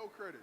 no credit.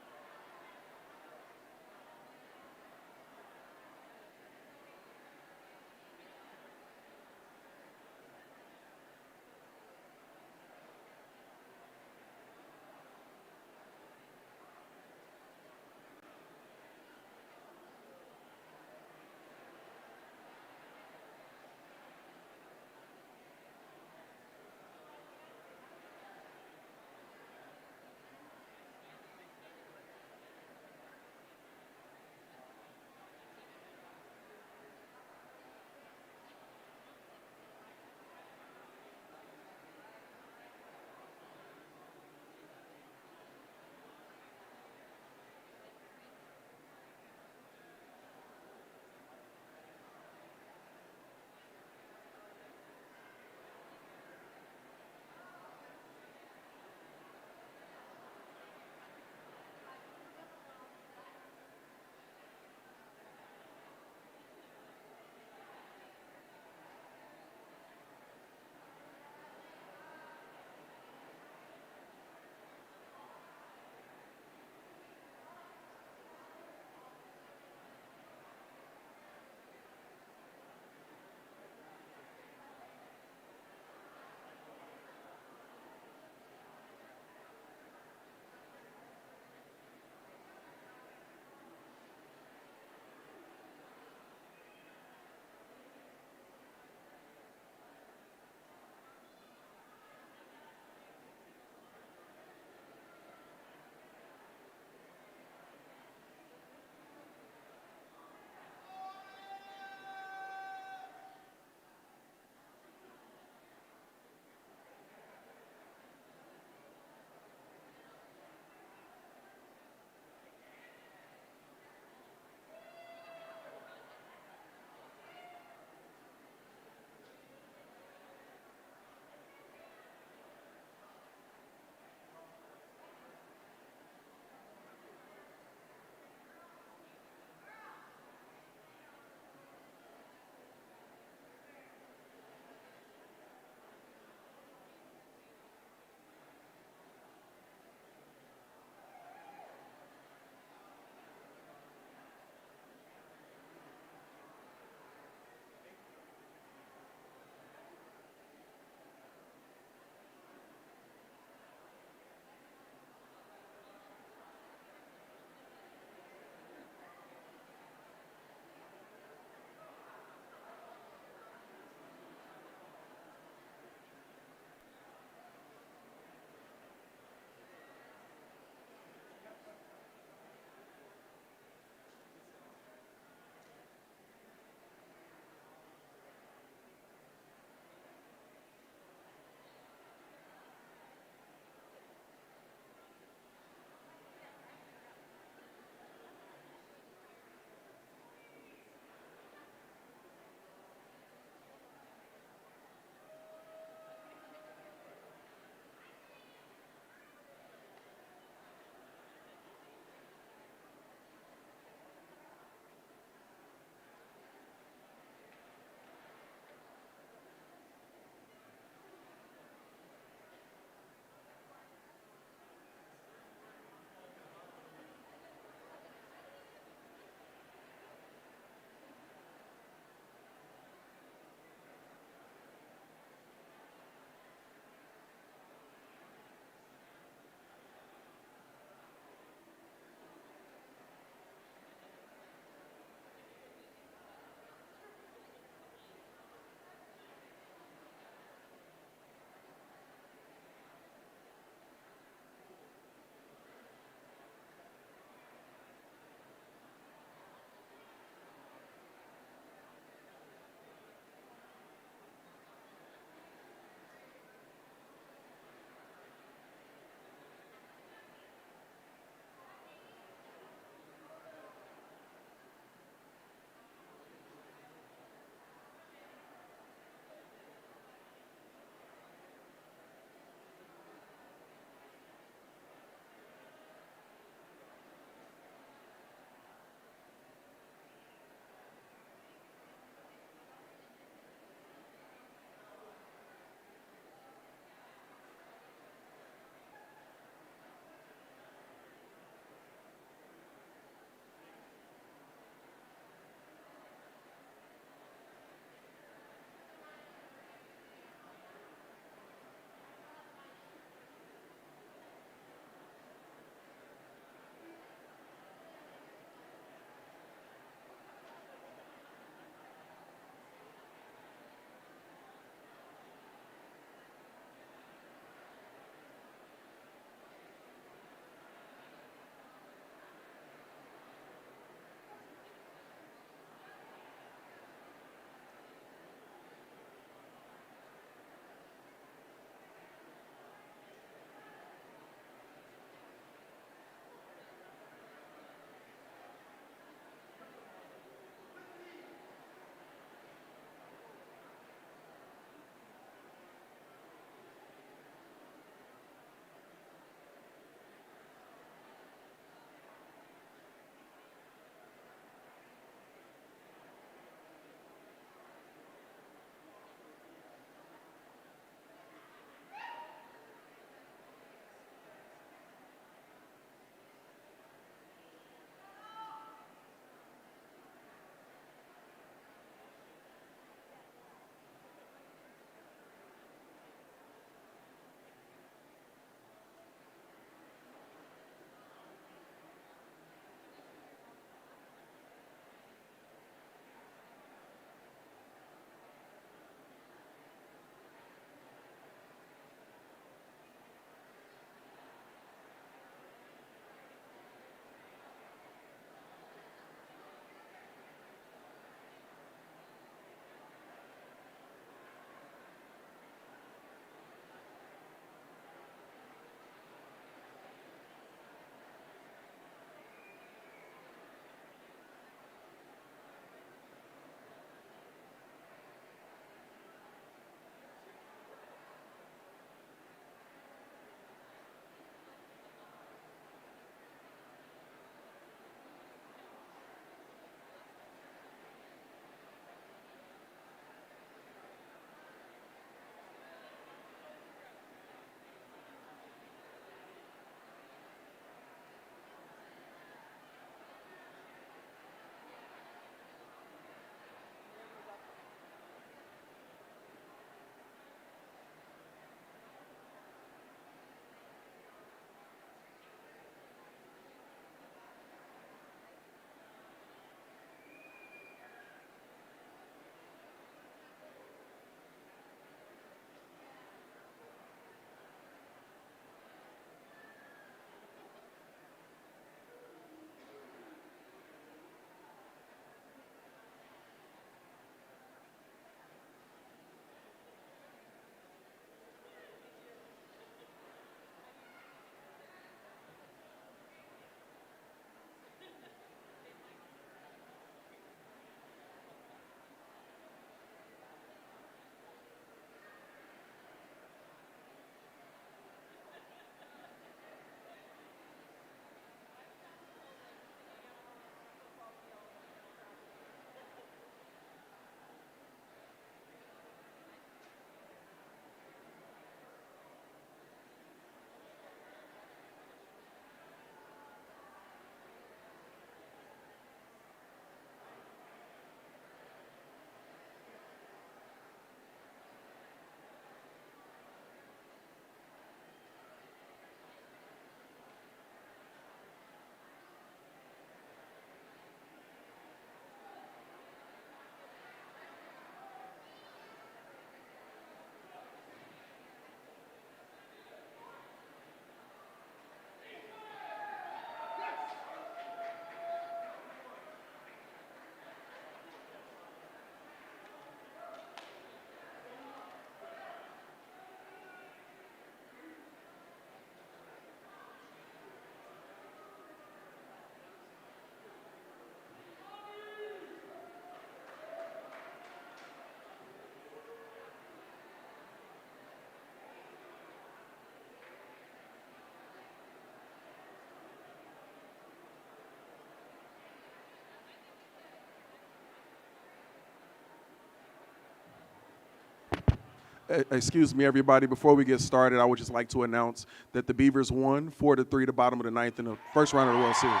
Excuse me, everybody. Before we get started, I would just like to announce that the Beavers won 4-3 the bottom of the ninth in the first round of the World Series.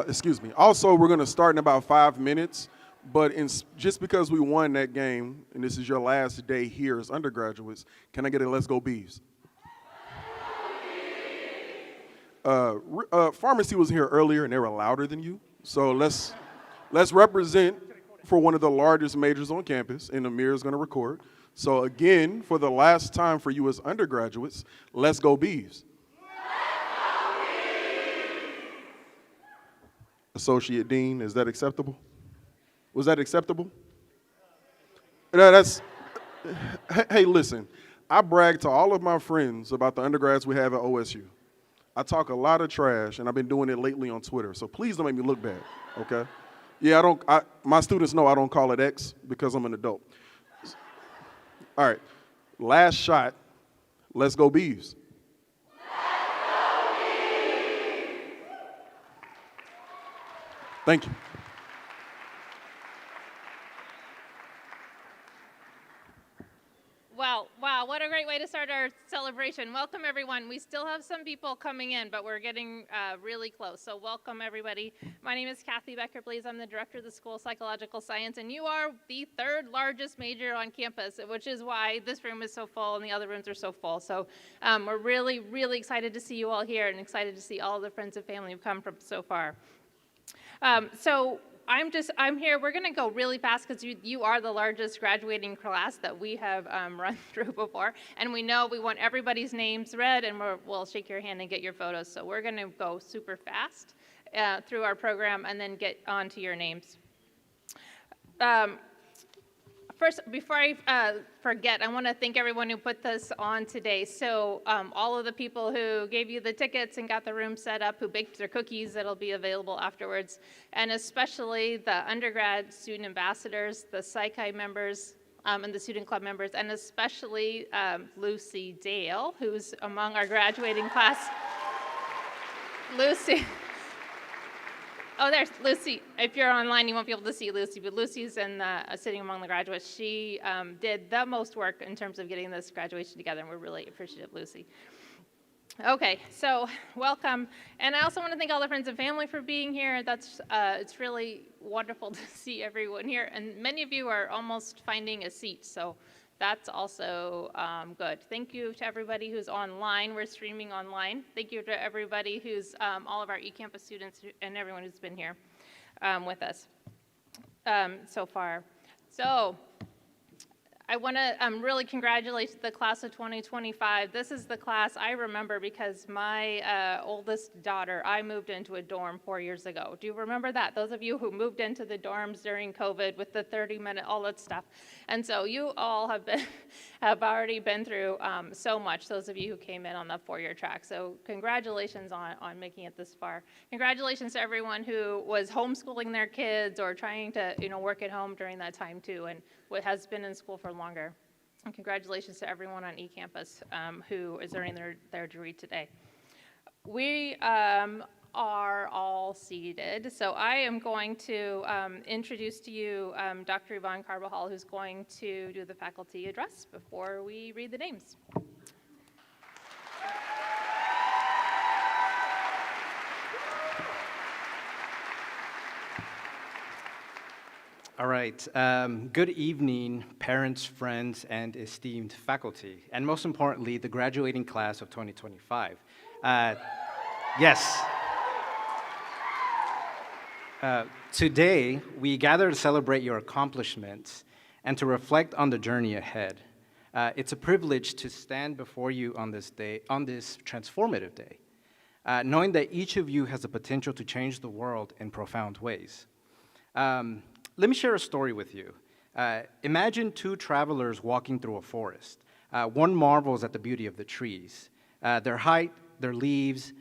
Excuse me. Also, we're going to start in about 5 minutes, but just because we won that game, and this is your last day here as undergraduates, can I get a Let's Go Beavs? Pharmacy was here earlier, and they were louder than you, so let's represent for one of the largest majors on campus, and Amir is going to record. So again, for the last time for you as undergraduates, Let's Go Beavs. Associate Dean, is that acceptable? Was that acceptable? No, hey, listen, I brag to all of my friends about the undergrads we have at OSU. I talk a lot of trash, and I've been doing it lately on Twitter, so please don't make me look bad, okay? Yeah, my students know I don't call it X because I'm an adult. All right, last shot, Let's Go Beavs. Thank you. Wow, what a great way to start our celebration. Welcome, everyone. We still have some people coming in, but we're getting really close. So welcome, everybody. My name is Kathy Becker-Blees. I'm the director of the School of Psychological Science, and you are the third largest major on campus, which is why this room is so full and the other rooms are so full. So we're really, really excited to see you all here and excited to see all the friends and family who've come from so far. I'm here. We're going to go really fast because you are the largest graduating class that we have run through before. And we know we want everybody's names read, and we'll shake your hand and get your photos. So we're going to go super fast through our program and then get on to your names. First, before I forget, I want to thank everyone who put this on today. So all of the people who gave you the tickets and got the room set up, who baked their cookies that'll be available afterwards, and especially the undergrad student ambassadors, the Psychi members, and the student club members, and especially Lucy Dale, who's among our graduating class. Lucy. Oh, there's Lucy. If you're online, you won't be able to see Lucy, but Lucy's sitting among the graduates. She did the most work in terms of getting this graduation together, and we're really appreciative, Lucy. Okay, so welcome. And I also want to thank all the friends and family for being here. It's really wonderful to see everyone here, and many of you are almost finding a seat, so that's also good. Thank you to everybody who's online. We're streaming online. Thank you to everybody who's all of our eCampus students and everyone who's been here with us so far. So I want to really congratulate the class of 2025. This is the class I remember because my oldest daughter, I moved into a dorm 4 years ago. Do you remember that? Those of you who moved into the dorms during COVID with the 30-minute, all that stuff. And so you all have already been through so much, those of you who came in on the 4-year track. So congratulations on making it this far. Congratulations to everyone who was homeschooling their kids or trying to work at home during that time too, and what has been in school for longer. And congratulations to everyone on eCampus who is earning their degree today. We are all seated, so I am going to introduce to you Dr. Yvonne Carbajal, who's going to do the faculty address before we read the names. All right. Good evening, parents, friends, and esteemed faculty, and most importantly, the graduating class of 2025. Yes. Today, we gather to celebrate your accomplishments and to reflect on the journey ahead. It's a privilege to stand before you on this day, on this transformative day, knowing that each of you has the potential to change the world in profound ways. Let me share a story with you. Imagine two travelers walking through a forest. One marvels at the beauty of the trees, their height, their leaves,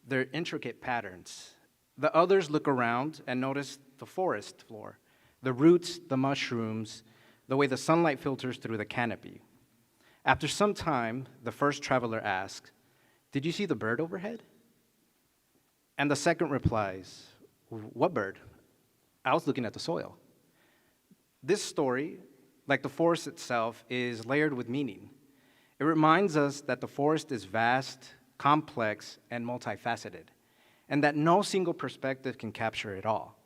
their intricate patterns. The others look around and notice the forest floor, the roots, the mushrooms, the way the sunlight filters through the canopy. After some time, the first traveler asks, "Did you see the bird overhead?" And the second replies, "What bird? I was looking at the soil." This story, like the forest itself, is layered with meaning. It reminds us that the forest is vast, complex, and multifaceted, and that no single perspective can capture it all.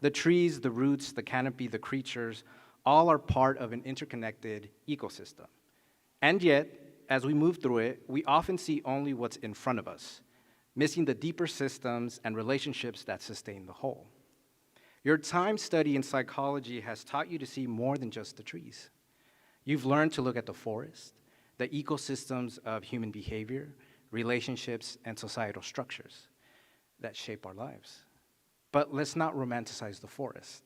The trees, the roots, the canopy, the creatures, all are part of an interconnected ecosystem. And yet, as we move through it, we often see only what's in front of us, missing the deeper systems and relationships that sustain the whole. Your time study in psychology has taught you to see more than just the trees. You've learned to look at the forest, the ecosystems of human behavior, relationships, and societal structures that shape our lives. But let's not romanticize the forest.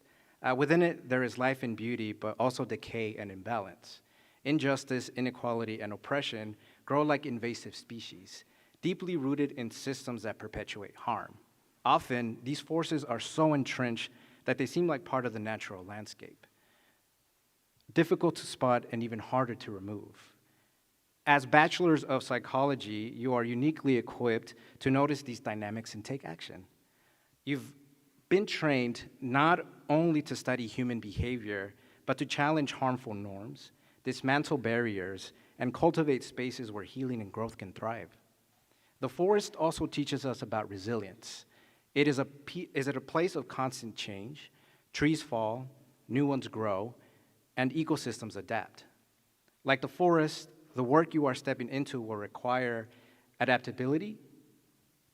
Within it, there is life and beauty, but also decay and imbalance. Injustice, inequality, and oppression grow like invasive species, deeply rooted in systems that perpetuate harm. Often, these forces are so entrenched that they seem like part of the natural landscape, difficult to spot and even harder to remove. As bachelors of psychology, you are uniquely equipped to notice these dynamics and take action. You've been trained not only to study human behavior, but to challenge harmful norms, dismantle barriers, and cultivate spaces where healing and growth can thrive. The forest also teaches us about resilience. Is it a place of constant change? Trees fall, new ones grow, and ecosystems adapt. Like the forest, the work you are stepping into will require adaptability,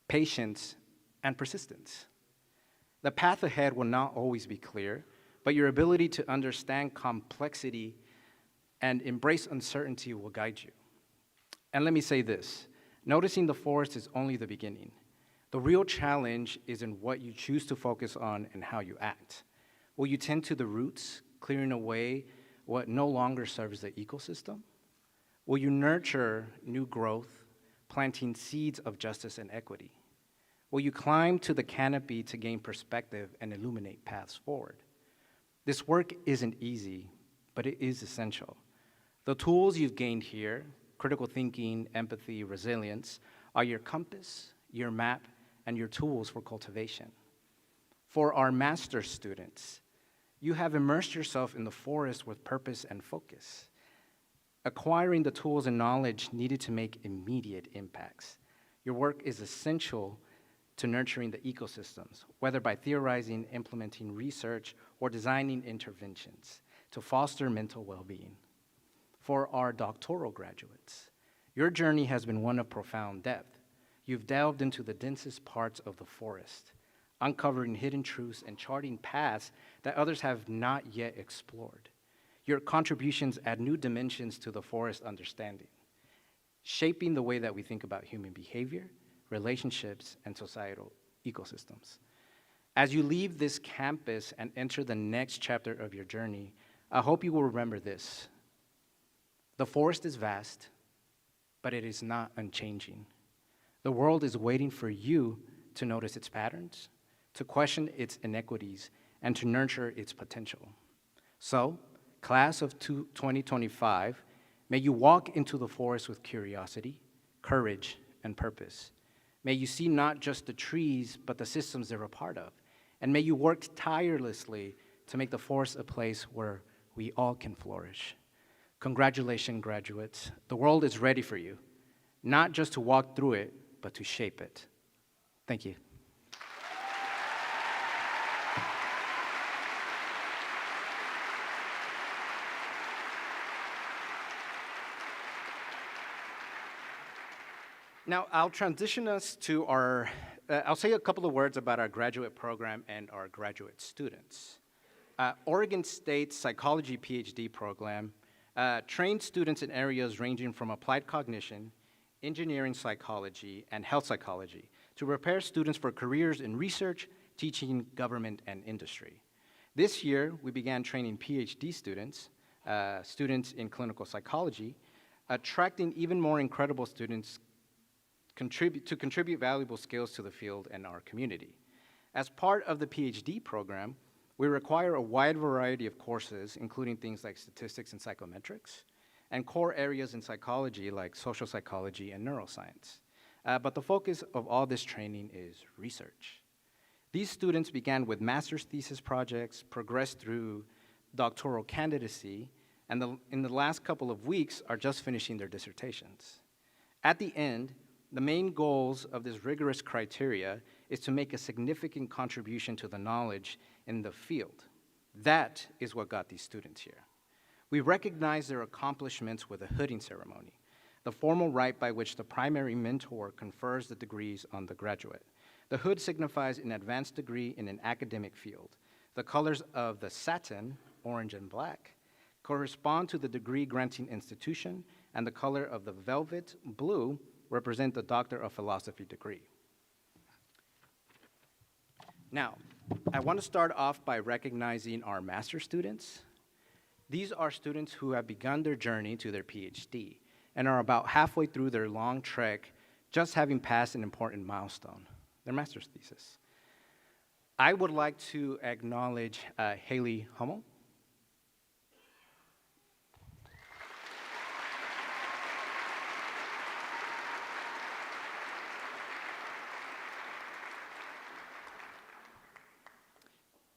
patience, and persistence. The path ahead will not always be clear, but your ability to understand complexity and embrace uncertainty will guide you. And let me say this, noticing the forest is only the beginning. The real challenge is in what you choose to focus on and how you act. Will you tend to the roots, clearing away what no longer serves the ecosystem? Will you nurture new growth, planting seeds of justice and equity? Will you climb to the canopy to gain perspective and illuminate paths forward? This work isn't easy, but it is essential. The tools you've gained here, critical thinking, empathy, resilience, are your compass, your map, and your tools for cultivation. For our master's students, you have immersed yourself in the forest with purpose and focus, acquiring the tools and knowledge needed to make immediate impacts. Your work is essential to nurturing the ecosystems, whether by theorizing, implementing research, or designing interventions to foster mental well-being. For our doctoral graduates, your journey has been one of profound depth. You've delved into the densest parts of the forest, uncovering hidden truths and charting paths that others have not yet explored. Your contributions add new dimensions to the forest understanding, shaping the way that we think about human behavior, relationships, and societal ecosystems. As you leave this campus and enter the next chapter of your journey, I hope you will remember this. The forest is vast, but it is not unchanging. The world is waiting for you to notice its patterns, to question its inequities, and to nurture its potential. So, class of 2025, may you walk into the forest with curiosity, courage, and purpose. May you see not just the trees, but the systems they're a part of. And may you work tirelessly to make the forest a place where we all can flourish. Congratulations, graduates. The world is ready for you, not just to walk through it, but to shape it. Thank you. Now, I'll transition us to I'll say a couple of words about our graduate program and our graduate students. Oregon State's psychology PhD program trains students in areas ranging from applied cognition, engineering psychology, and health psychology to prepare students for careers in research, teaching, government, and industry. This year, we began training PhD students, students in clinical psychology, attracting even more incredible students to contribute valuable skills to the field and our community. As part of the PhD program, we require a wide variety of courses, including things like statistics and psychometrics, and core areas in psychology like social psychology and neuroscience. But the focus of all this training is research. These students began with master's thesis projects, progressed through doctoral candidacy, and in the last couple of weeks are just finishing their dissertations. At the end, the main goals of this rigorous criteria is to make a significant contribution to the knowledge in the field. That is what got these students here. We recognize their accomplishments with a hooding ceremony, the formal rite by which the primary mentor confers the degrees on the graduate. The hood signifies an advanced degree in an academic field. The colors of the satin, orange and black, correspond to the degree-granting institution, and the color of the velvet, blue, represent the Doctor of Philosophy degree. Now, I want to start off by recognizing our master students. These are students who have begun their journey to their PhD and are about halfway through their long trek, just having passed an important milestone, their master's thesis. I would like to acknowledge Haley Hummel.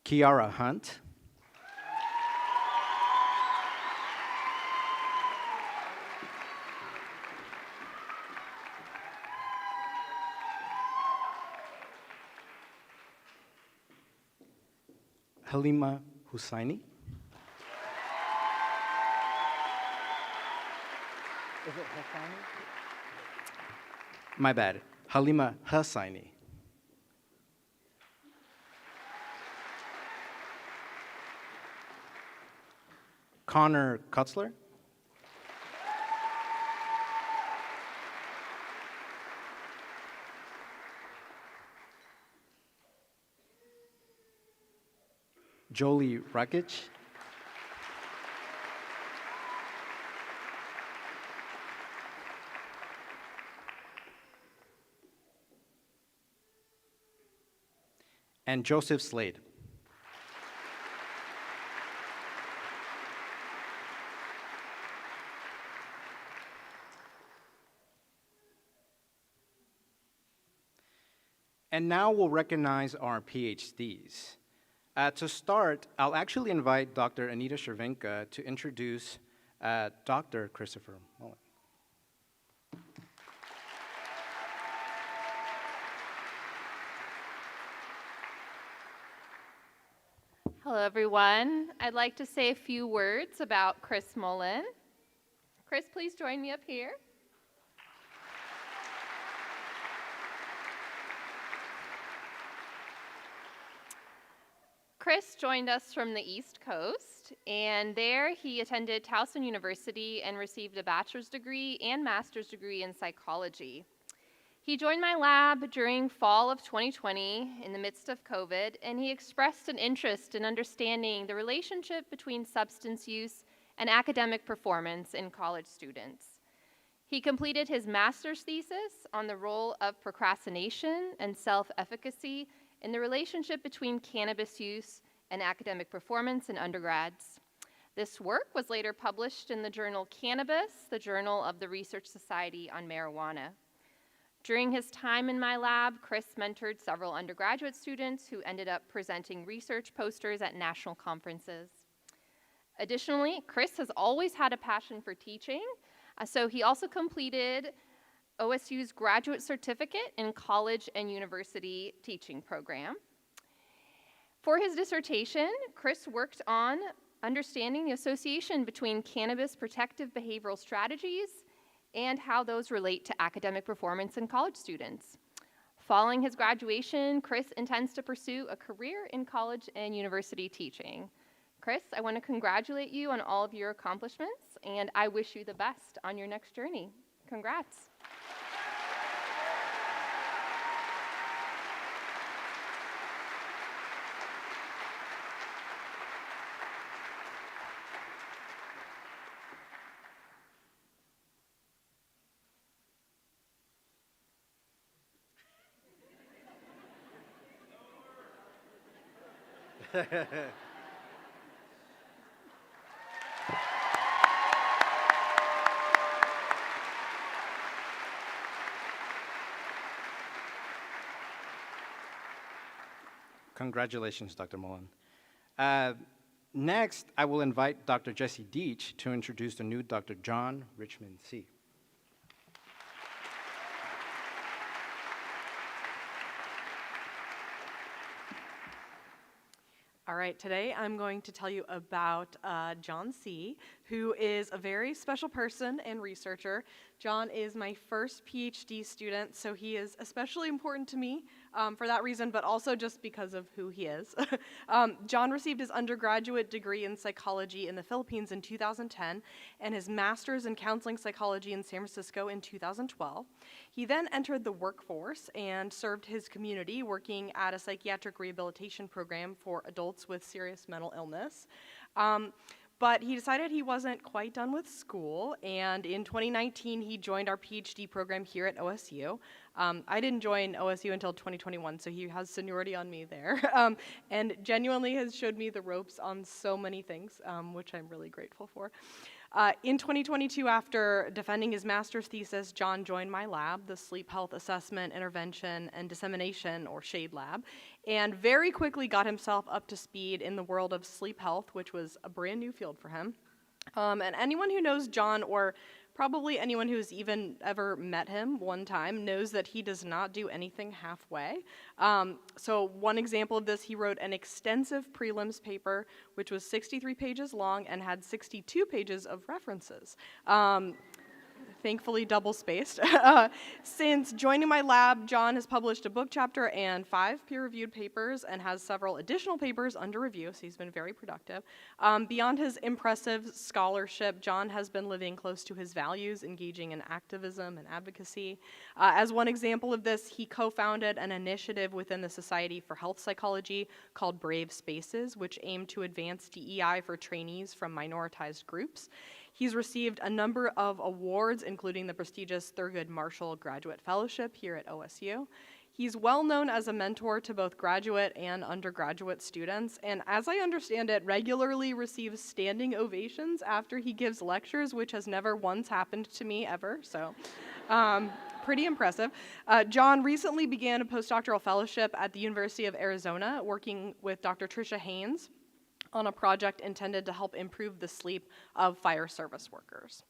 Kiara Hunt. Halima Hussaini. Is it Hussaini? My bad. Halima Hussaini. Connor Kutzler. Jolie Rakic. And Joseph Slade. And now we'll recognize our PhDs. To start, I'll actually invite Dr. Anita Chervenka to introduce Dr. Christopher Mullen. Hello, everyone. I'd like to say a few words about Chris Mullen. Chris, please join me up here. Chris joined us from the East Coast, and there he attended Towson University and received a bachelor's degree and master's degree in psychology. He joined my lab during fall of 2020 in the midst of COVID, and he expressed an interest in understanding the relationship between substance use and academic performance in college students. He completed his master's thesis on the role of procrastination and self-efficacy in the relationship between cannabis use and academic performance in undergrads. This work was later published in the journal Cannabis, the Journal of the Research Society on Marijuana. During his time in my lab, Chris mentored several undergraduate students who ended up presenting research posters at national conferences. Additionally, Chris has always had a passion for teaching, so he also completed OSU's graduate certificate in college and university teaching program. For his dissertation, Chris worked on understanding the association between cannabis protective behavioral strategies and how those relate to academic performance in college students. Following his graduation, Chris intends to pursue a career in college and university teaching. Chris, I want to congratulate you on all of your accomplishments, and I wish you the best on your next journey. Congrats. Congratulations, Dr. Mullen. Next, I will invite Dr. Jesse Deach to introduce the new Dr. John Richmond C. All right, today I'm going to tell you about John C., who is a very special person and researcher. John is my first PhD student, so he is especially important to me for that reason, but also just because of who he is. John received his undergraduate degree in psychology in the Philippines in 2010 and his master's in counseling psychology in San Francisco in 2012. He then entered the workforce and served his community working at a psychiatric rehabilitation program for adults with serious mental illness. But he decided he wasn't quite done with school, and in 2019, he joined our PhD program here at OSU. I didn't join OSU until 2021, so he has seniority on me there, and genuinely has showed me the ropes on so many things, which I'm really grateful for. In 2022, after defending his master's thesis, John joined my lab, the Sleep Health Assessment, Intervention, and Dissemination, or SHADE lab, and very quickly got himself up to speed in the world of sleep health, which was a brand new field for him. And anyone who knows John, or probably anyone who's even ever met him one time, knows that he does not do anything halfway. So one example of this, he wrote an extensive prelims paper, which was 63 pages long and had 62 pages of references. Thankfully double-spaced. Since joining my lab, John has published a book chapter and 5 peer-reviewed papers and has several additional papers under review, so he's been very productive. Beyond his impressive scholarship, John has been living close to his values, engaging in activism and advocacy. As one example of this, he co-founded an initiative within the Society for Health Psychology called Brave Spaces, which aimed to advance DEI for trainees from minoritized groups. He's received a number of awards, including the prestigious Thurgood Marshall Graduate Fellowship here at OSU. He's well known as a mentor to both graduate and undergraduate students, and as I understand it, regularly receives standing ovations after he gives lectures, which has never once happened to me ever, so pretty impressive. John recently began a postdoctoral fellowship at the University of Arizona, working with Dr. Tricia Haynes on a project intended to help improve the sleep of fire service workers.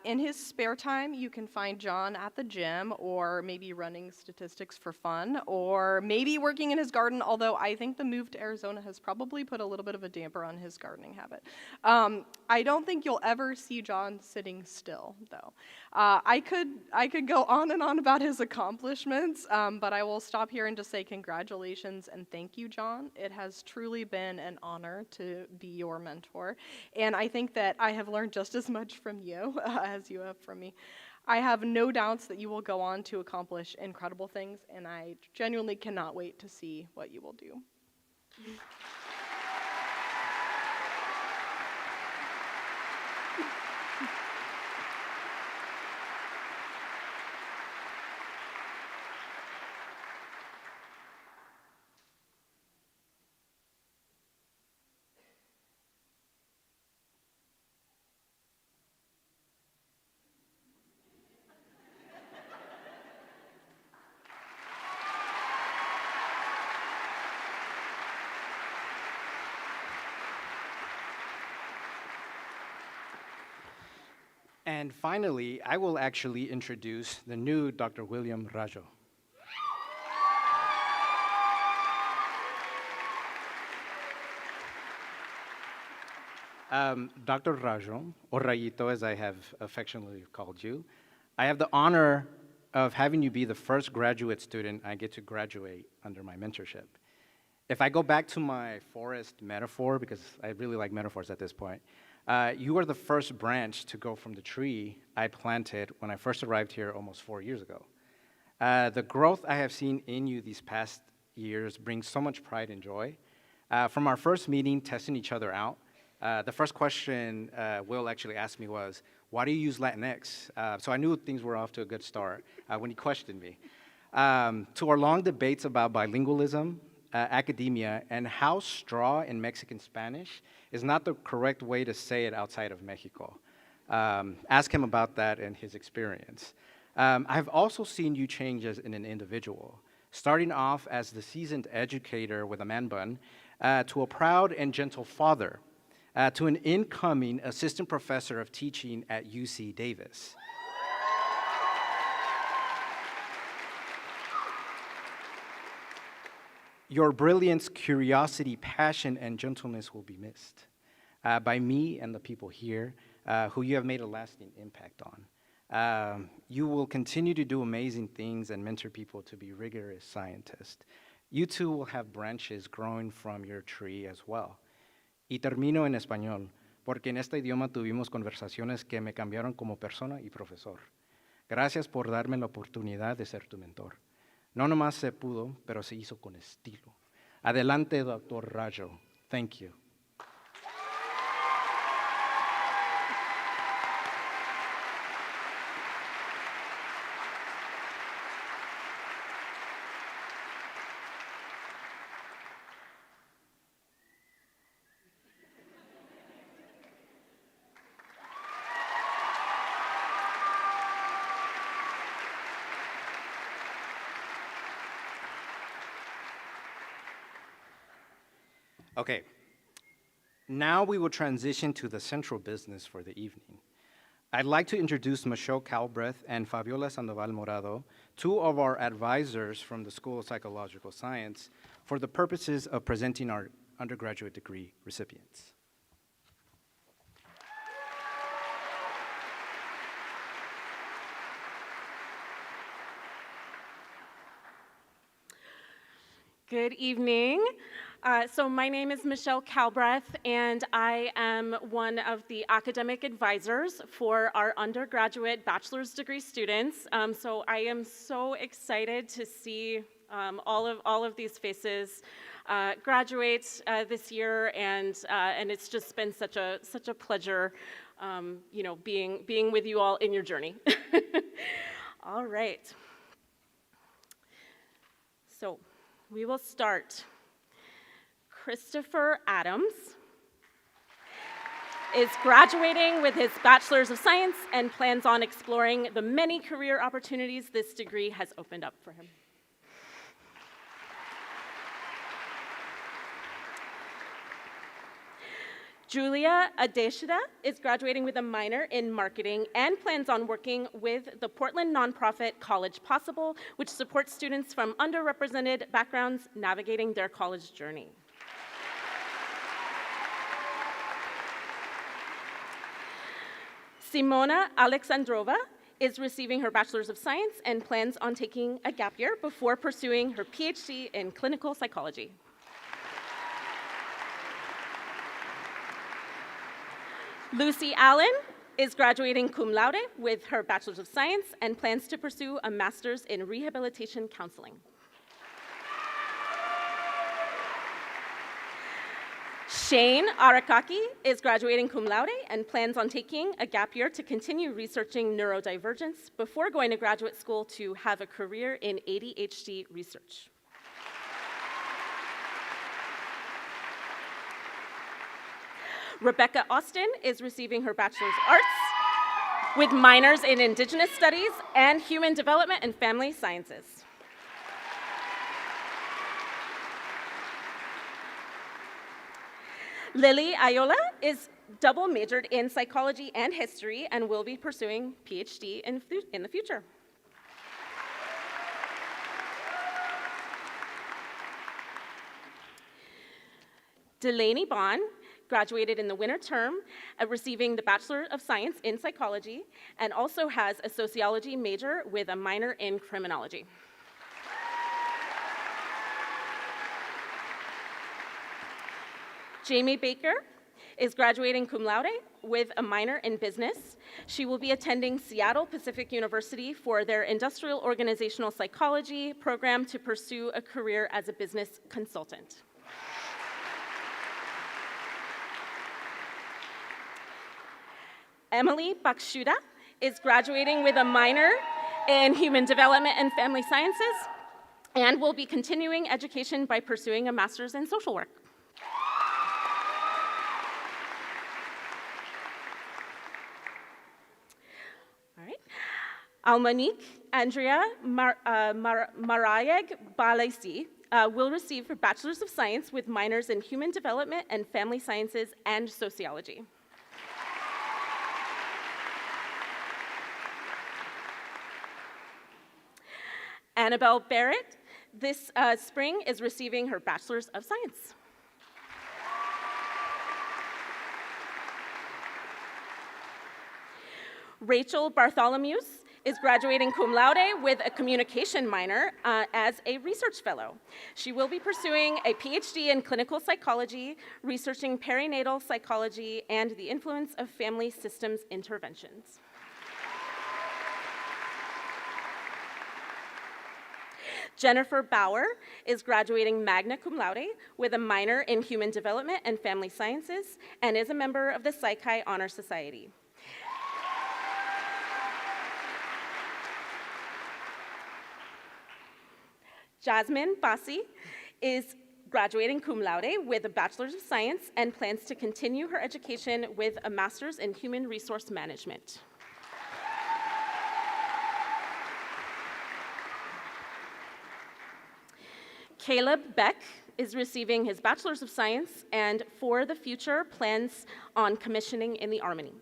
In his spare time, you can find John at the gym, or maybe running statistics for fun, or maybe working in his garden, although I think the move to Arizona has probably put a little bit of a damper on his gardening habit. I don't think you'll ever see John sitting still, though. I could go on and on about his accomplishments, but I will stop here and just say congratulations and thank you, John. It has truly been an honor to be your mentor, and I think that I have learned just as much from you as you have from me. I have no doubts that you will go on to accomplish incredible things, and I genuinely cannot wait to see what you will do. And finally, I will actually introduce the new Dr. William Rajo. Dr. Rajo, or Rayito as I have affectionately called you, I have the honor of having you be the first graduate student I get to graduate under my mentorship. If I go back to my forest metaphor, because I really like metaphors at this point, you are the first branch to go from the tree I planted when I first arrived here almost 4 years ago. The growth I have seen in you these past years brings so much pride and joy. From our first meeting, testing each other out, the first question Will actually asked me was, why do you use Latinx? So I knew things were off to a good start when he questioned me. To our long debates about bilingualism, academia and how straw in Mexican Spanish is not the correct way to say it outside of Mexico. Ask him about that and his experience. I've also seen you change as an individual, starting off as the seasoned educator with a man bun, to a proud and gentle father, to an incoming assistant professor of teaching at UC Davis. Your brilliance, curiosity, passion, and gentleness will be missed by me and the people here who you have made a lasting impact on. You will continue to do amazing things and mentor people to be rigorous scientists. You too will have branches growing from your tree as well. Y termino en español, porque en este idioma tuvimos conversaciones que me cambiaron como persona y profesor. Gracias por darme la oportunidad de ser tu mentor. No nomás se pudo, pero se hizo con estilo. Adelante, Dr. Rayo. Thank you. Okay, now we will transition to the central business for the evening. I'd like to introduce Michelle Calbreth and Fabiola Sandoval Morado, two of our advisors from the School of Psychological Science, for the purposes of presenting our undergraduate degree recipients. Good evening. So my name is Michelle Calbreth, and I am one of the academic advisors for our undergraduate bachelor's degree students. So I am so excited to see all of these faces graduate this year, and it's just been such a pleasure, being with you all in your journey. All right. So we will start. Christopher Adams is graduating with his Bachelor's of Science and plans on exploring the many career opportunities this degree has opened up for him. Julia Adeshida is graduating with a minor in marketing and plans on working with the Portland nonprofit College Possible, which supports students from underrepresented backgrounds navigating their college journey. Simona Alexandrova is receiving her Bachelor's of Science and plans on taking a gap year before pursuing her PhD in clinical psychology. Lucy Allen is graduating cum laude with her Bachelor's of Science and plans to pursue a Master's in Rehabilitation Counseling. Shane Arakaki is graduating cum laude and plans on taking a gap year to continue researching neurodivergence before going to graduate school to have a career in ADHD research. Rebecca Austin is receiving her Bachelor's of Arts with minors in Indigenous Studies and Human Development and Family Sciences. Lily Ayola is double majored in psychology and history and will be pursuing PhD in the future. Delaney Bond graduated in the winter term, receiving the Bachelor of Science in Psychology, and also has a sociology major with a minor in criminology. Jamie Baker is graduating cum laude with a minor in business. She will be attending Seattle Pacific University for their industrial organizational psychology program to pursue a career as a business consultant. Emily Bakshuda is graduating with a minor in Human Development and Family Sciences and will be continuing education by pursuing a master's in social work. All right. Almonique Andrea Marayeg Balaisi will receive her Bachelor's of Science with minors in Human Development and Family Sciences and Sociology. Annabelle Barrett this spring is receiving her Bachelor's of Science. Rachel Bartholomews is graduating cum laude with a communication minor as a research fellow. She will be pursuing a PhD in clinical psychology, researching perinatal psychology and the influence of family systems interventions. Jennifer Bauer is graduating magna cum laude with a minor in human development and family sciences and is a member of the Psi Chi Honor Society. Jasmine Bassi is graduating cum laude with a Bachelor's of Science and plans to continue her education with a Master's in Human Resource Management. Caleb Beck is receiving his Bachelor's of Science and for the future plans on commissioning in the Army.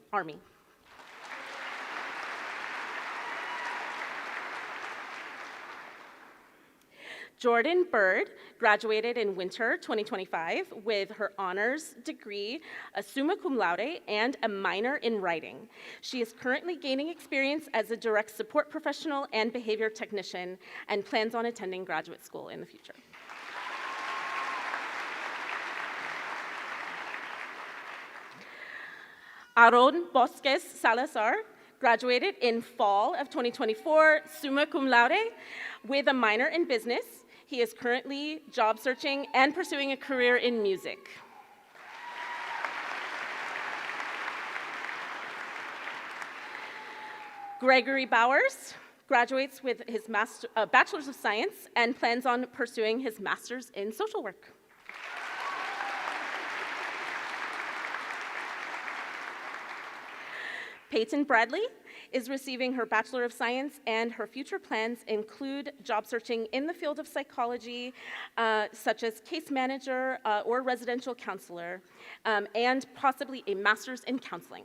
Jordan Bird graduated in winter 2025 with her honors degree, a summa cum laude, and a minor in writing. She is currently gaining experience as a direct support professional and behavior technician and plans on attending graduate school in the future. Aaron Bosques Salazar graduated in fall of 2024, summa cum laude, with a minor in business. He is currently job searching and pursuing a career in music. Gregory Bowers graduates with his Bachelor's of Science and plans on pursuing his Master's in social work. Peyton Bradley is receiving her Bachelor of Science, and her future plans include job searching in the field of psychology, such as case manager or residential counselor, and possibly a Master's in counseling.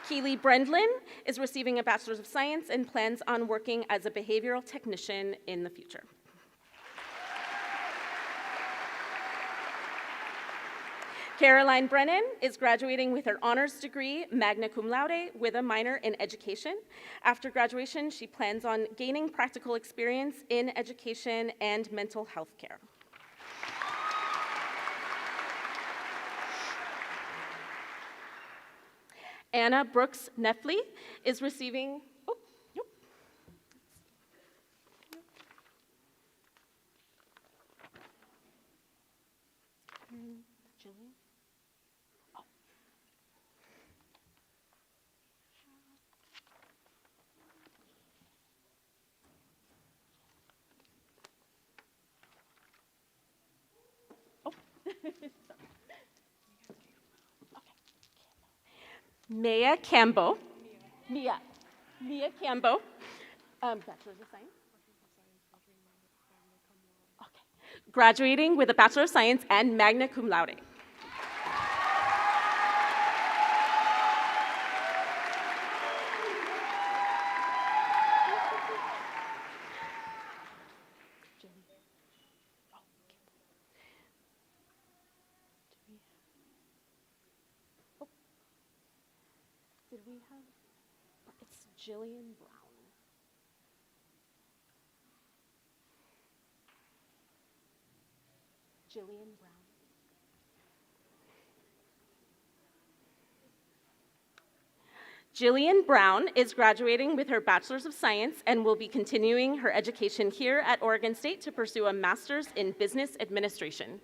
Keely Brendlin is receiving a Bachelor's of Science and plans on working as a behavioral technician in the future. Caroline Brennan is graduating with her honors degree, magna cum laude, with a minor in education. After graduation, she plans on gaining practical experience in education and mental health care. Anna Brooks Neffley is receiving, Jillian? Mia Cambo. Mia Cambo. Bachelor's of Science. Okay. Graduating with a Bachelor of Science and magna cum laude. Did we have, it's Jillian Brown. Jillian Brown. Jillian Brown is graduating with her Bachelor's of Science and will be continuing her education here at Oregon State to pursue a Master's in Business Administration.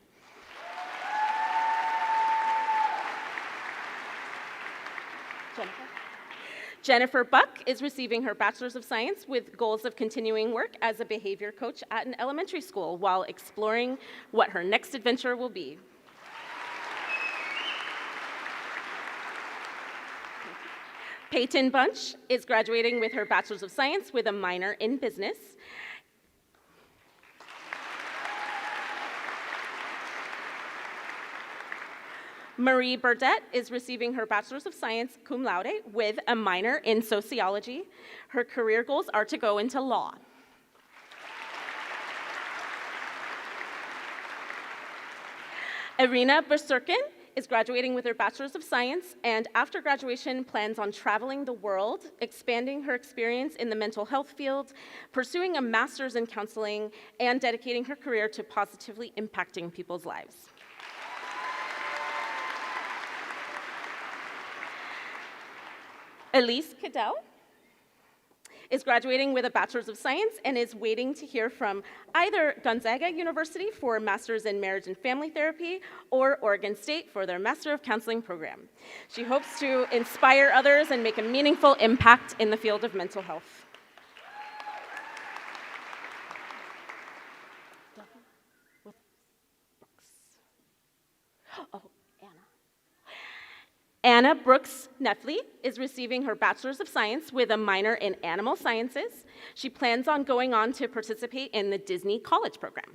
Jennifer Buck is receiving her Bachelor's of Science with goals of continuing work as a behavior coach at an elementary school while exploring what her next adventure will be. Peyton Bunch is graduating with her Bachelor's of Science with a minor in business. Marie Burdette is receiving her Bachelor's of Science cum laude with a minor in sociology. Her career goals are to go into law. Irina Berserkin is graduating with her Bachelor's of Science, and after graduation plans on traveling the world, expanding her experience in the mental health field, pursuing a master's in counseling, and dedicating her career to positively impacting people's lives. Elise Cadell is graduating with a Bachelor's of Science and is waiting to hear from either Gonzaga University for a Master's in Marriage and Family Therapy or Oregon State for their Master of Counseling program. She hopes to inspire others and make a meaningful impact in the field of mental health. Oh, Anna Brooks Neffley is receiving her Bachelor's of Science with a minor in Animal Sciences. She plans on going on to participate in the Disney College program.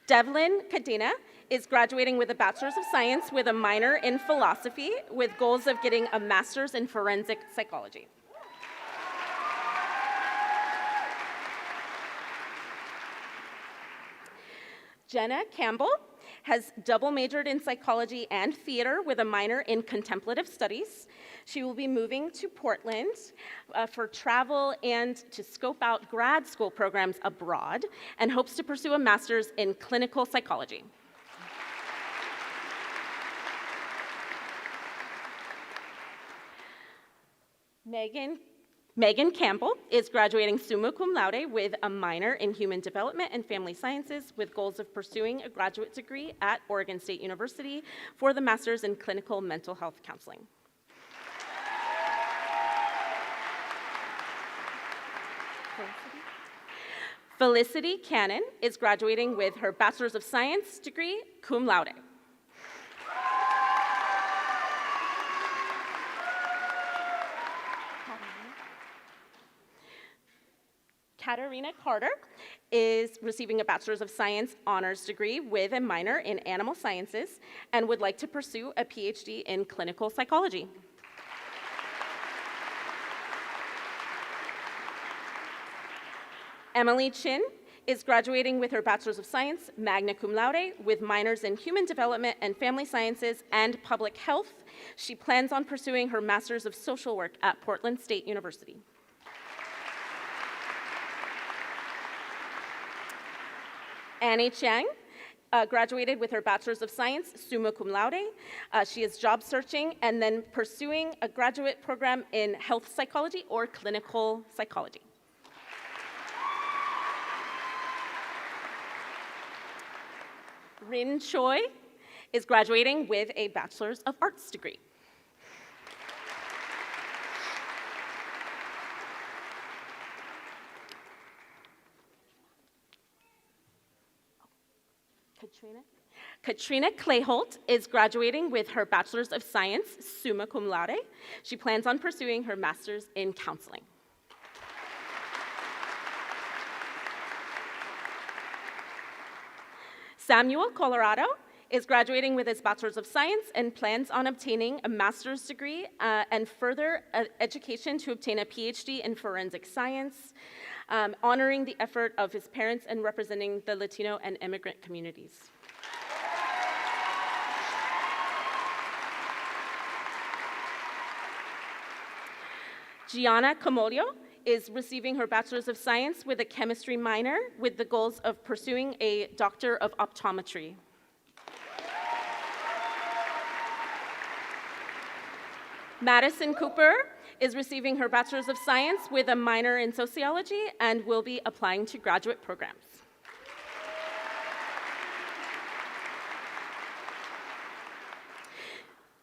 Devlin Cadena is graduating with a Bachelor's of Science with a minor in Philosophy with goals of getting a Master's in Forensic Psychology. Jenna Campbell has double majored in psychology and theater with a minor in contemplative studies. She will be moving to Portland for travel and to scope out grad school programs abroad and hopes to pursue a master's in clinical psychology. Megan Campbell is graduating summa cum laude with a minor in Human Development and Family Sciences with goals of pursuing a graduate degree at Oregon State University for the Master's in Clinical Mental Health Counseling. Felicity Cannon is graduating with her Bachelor's of Science degree cum laude. Katarina Carter is receiving a Bachelor's of Science honors degree with a minor in Animal Sciences and would like to pursue a PhD in clinical psychology. Emily Chin is graduating with her Bachelor's of Science, magna cum laude, with minors in Human Development and Family Sciences and Public Health. She plans on pursuing her Master's of Social Work at Portland State University. Annie Chiang graduated with her Bachelor's of Science, summa cum laude. She is job searching and then pursuing a graduate program in health psychology or clinical psychology. Rin Choi is graduating with a Bachelor's of Arts degree. Katrina Clayholt is graduating with her Bachelor's of Science, summa cum laude. She plans on pursuing her Master's in Counseling. Samuel Colorado is graduating with his Bachelor's of Science and plans on obtaining a master's degree and further education to obtain a PhD in forensic science, honoring the effort of his parents and representing the Latino and immigrant communities. Gianna Camolio is receiving her Bachelor's of Science with a chemistry minor with the goals of pursuing a Doctor of Optometry. Madison Cooper is receiving her Bachelor's of Science with a minor in sociology and will be applying to graduate programs.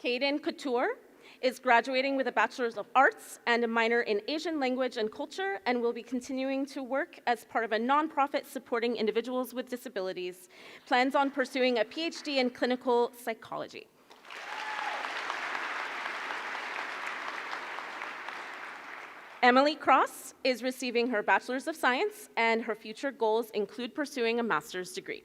Kaden Couture is graduating with a Bachelor's of Arts and a minor in Asian Language and Culture and will be continuing to work as part of a nonprofit supporting individuals with disabilities. Plans on pursuing a PhD in clinical psychology. Emily Cross is receiving her Bachelor's of Science, and her future goals include pursuing a master's degree.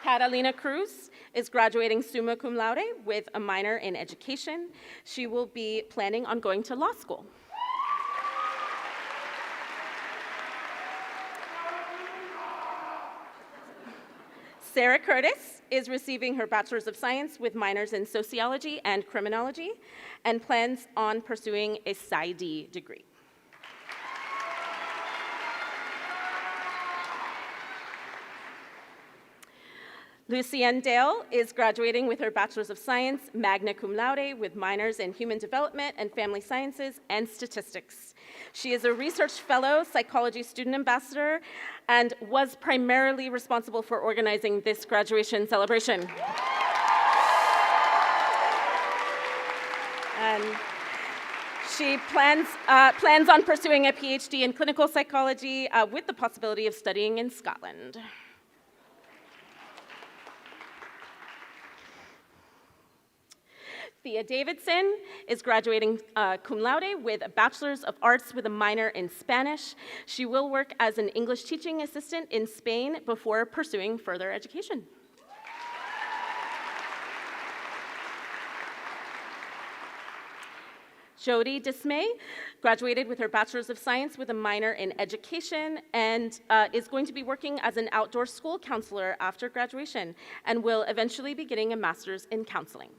Catalina Cruz is graduating summa cum laude with a minor in education. She will be planning on going to law school. Sarah Curtis is receiving her Bachelor's of Science with minors in Sociology and Criminology and plans on pursuing a PsyD degree. Lucienne Dale is graduating with her Bachelor's of Science, magna cum laude, with minors in Human Development and Family Sciences and Statistics. She is a research fellow, psychology student ambassador, and was primarily responsible for organizing this graduation celebration. And she plans on pursuing a PhD in clinical psychology with the possibility of studying in Scotland. Thea Davidson is graduating cum laude with a Bachelor's of Arts with a minor in Spanish. She will work as an English teaching assistant in Spain before pursuing further education. Jody Dismay graduated with her Bachelor's of Science with a minor in education and is going to be working as an outdoor school counselor after graduation and will eventually be getting a master's in counseling.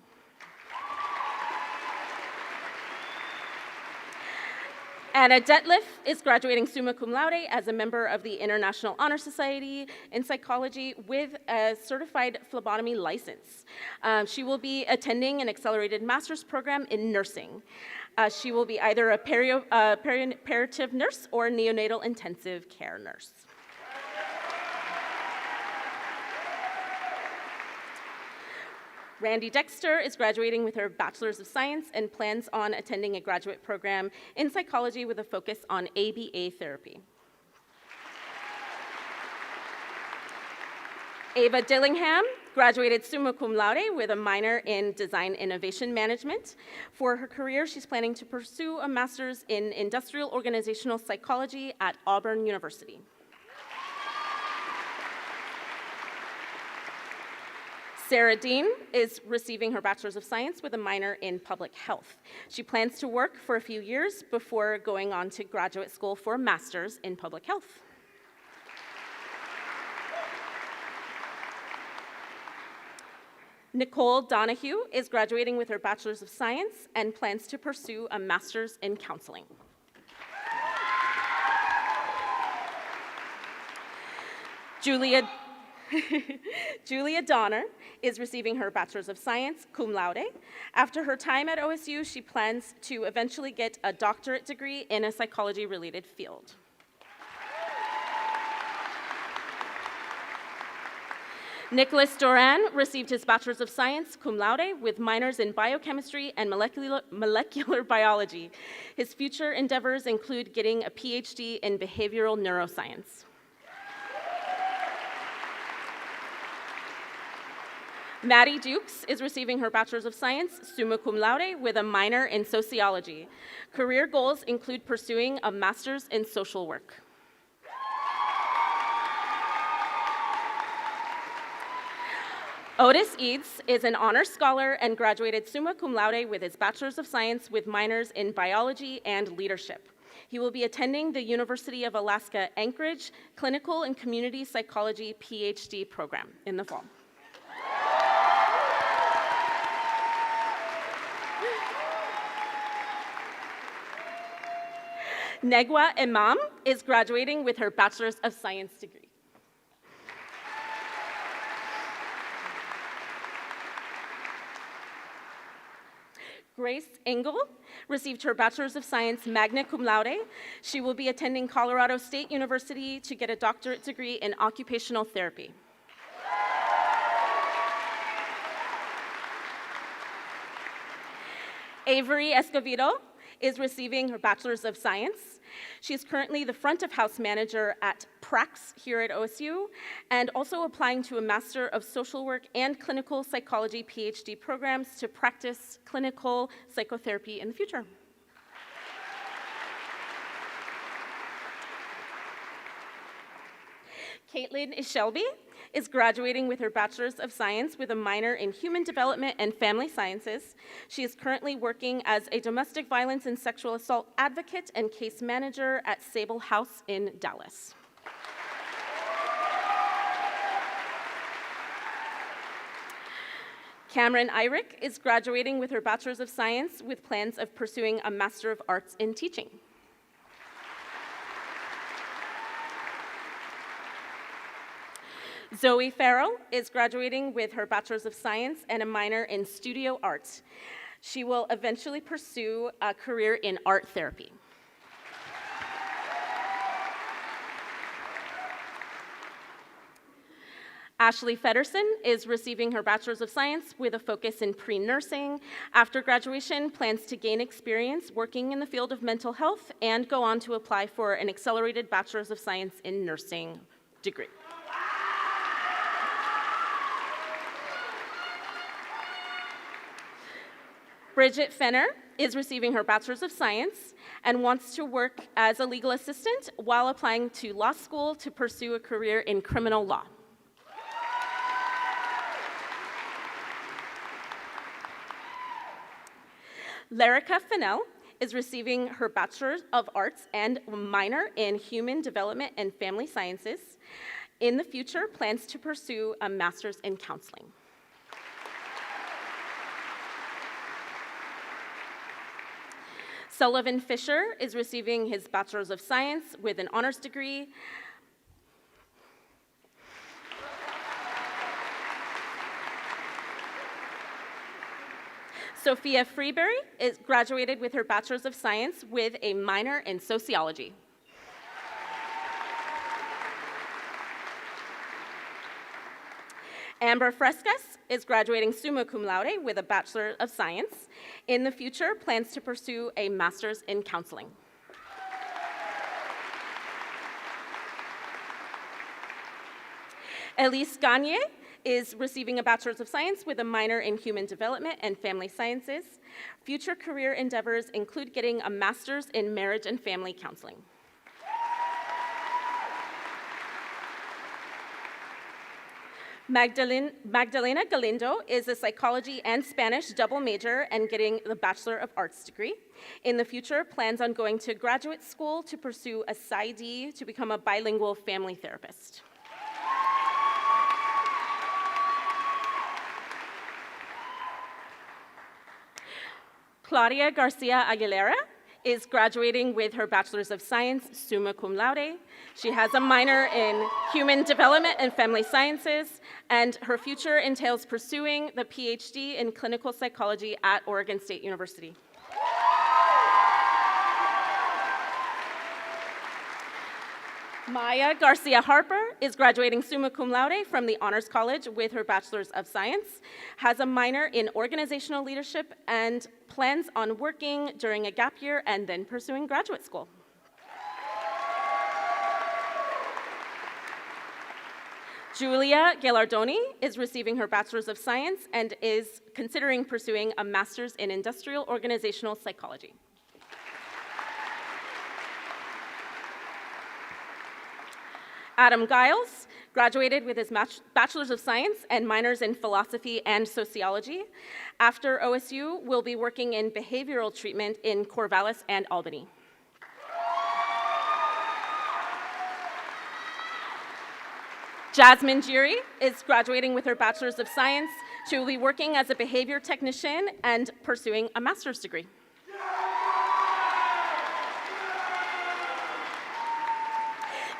Anna Detlef is graduating summa cum laude as a member of the International Honor Society in Psychology with a certified phlebotomy license. She will be attending an accelerated master's program in nursing. She will be either a perioperative nurse or a neonatal intensive care nurse. Randy Dexter is graduating with her Bachelor's of Science and plans on attending a graduate program in psychology with a focus on ABA therapy. Ava Dillingham graduated summa cum laude with a minor in Design Innovation Management. For her career, she's planning to pursue a master's in Industrial Organizational Psychology at Auburn University. Sarah Dean is receiving her Bachelor's of Science with a minor in Public Health. She plans to work for a few years before going on to graduate school for a master's in Public Health. Nicole Donahue is graduating with her Bachelor's of Science and plans to pursue a master's in counseling. Julia Donner is receiving her Bachelor's of Science, cum laude. After her time at OSU, she plans to eventually get a doctorate degree in a psychology-related field. Nicholas Doran received his Bachelor's of Science, cum laude, with minors in biochemistry and molecular biology. His future endeavors include getting a PhD in behavioral neuroscience. Maddie Dukes is receiving her Bachelor's of Science, summa cum laude, with a minor in sociology. Career goals include pursuing a master's in social work. Otis Eads is an honors scholar and graduated summa cum laude with his Bachelor's of Science with minors in biology and leadership. He will be attending the University of Alaska Anchorage Clinical and Community Psychology PhD program in the fall. Negwa Imam is graduating with her Bachelor's of Science degree. Grace Engel received her Bachelor's of Science magna cum laude. She will be attending Colorado State University to get a doctorate degree in occupational therapy. Avery Escovedo is receiving her Bachelor's of Science. She is currently the front of house manager at Prax here at OSU and also applying to a Master of Social Work and Clinical Psychology PhD programs to practice clinical psychotherapy in the future. Caitlin Shelby is graduating with her Bachelor's of Science with a minor in Human Development and Family Sciences. She is currently working as a domestic violence and sexual assault advocate and case manager at Sable House in Dallas. Cameron Irick is graduating with her Bachelor's of Science with plans of pursuing a Master of Arts in Teaching. Zoe Farrell is graduating with her Bachelor's of Science and a minor in Studio Art. She will eventually pursue a career in art therapy. Ashley Fedderson is receiving her Bachelor's of Science with a focus in pre-nursing. After graduation, plans to gain experience working in the field of mental health and go on to apply for an accelerated Bachelor's of Science in Nursing degree. Bridget Fenner is receiving her Bachelor's of Science and wants to work as a legal assistant while applying to law school to pursue a career in criminal law. Larica Fennell is receiving her Bachelor's of Arts and minor in Human Development and Family Sciences. In the future, plans to pursue a Master's in Counseling. Sullivan Fisher is receiving his Bachelor's of Science with an honors degree. Sophia Freeberry is graduated with her Bachelor's of Science with a minor in Sociology. Amber Frescas is graduating summa cum laude with a Bachelor of Science. In the future, plans to pursue a Master's in Counseling. Elise Gagne is receiving a Bachelor's of Science with a minor in Human Development and Family Sciences. Future career endeavors include getting a Master's in Marriage and Family Counseling. Magdalena Galindo is a psychology and Spanish double major and getting the Bachelor of Arts degree. In the future, plans on going to graduate school to pursue a PsyD to become a bilingual family therapist. Claudia Garcia Aguilera is graduating with her Bachelor's of Science, summa cum laude. She has a minor in Human Development and Family Sciences, and her future entails pursuing the PhD in Clinical Psychology at Oregon State University. Maya Garcia Harper is graduating summa cum laude from the Honors College with her Bachelor's of Science, has a minor in organizational leadership, and plans on working during a gap year and then pursuing graduate school. Julia Ghilardoni is receiving her Bachelor's of Science and is considering pursuing a Master's in Industrial Organizational Psychology. Adam Giles graduated with his Bachelor's of Science and minors in Philosophy and Sociology. After OSU, will be working in behavioral treatment in Corvallis and Albany. Jasmine Giri is graduating with her Bachelor's of Science. She will be working as a behavior technician and pursuing a master's degree.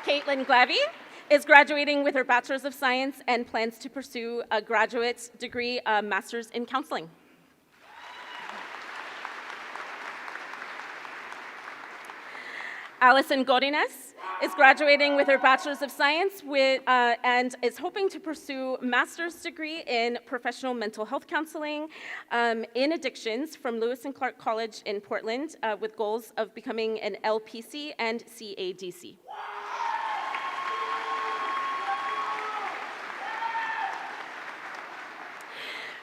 Caitlin Glavy is graduating with her Bachelor's of Science and plans to pursue a graduate degree, a Master's in Counseling. Allison Godinez is graduating with her Bachelor's of Science and is hoping to pursue a master's degree in professional mental health counseling in addictions from Lewis and Clark College in Portland with goals of becoming an LPC and CADC.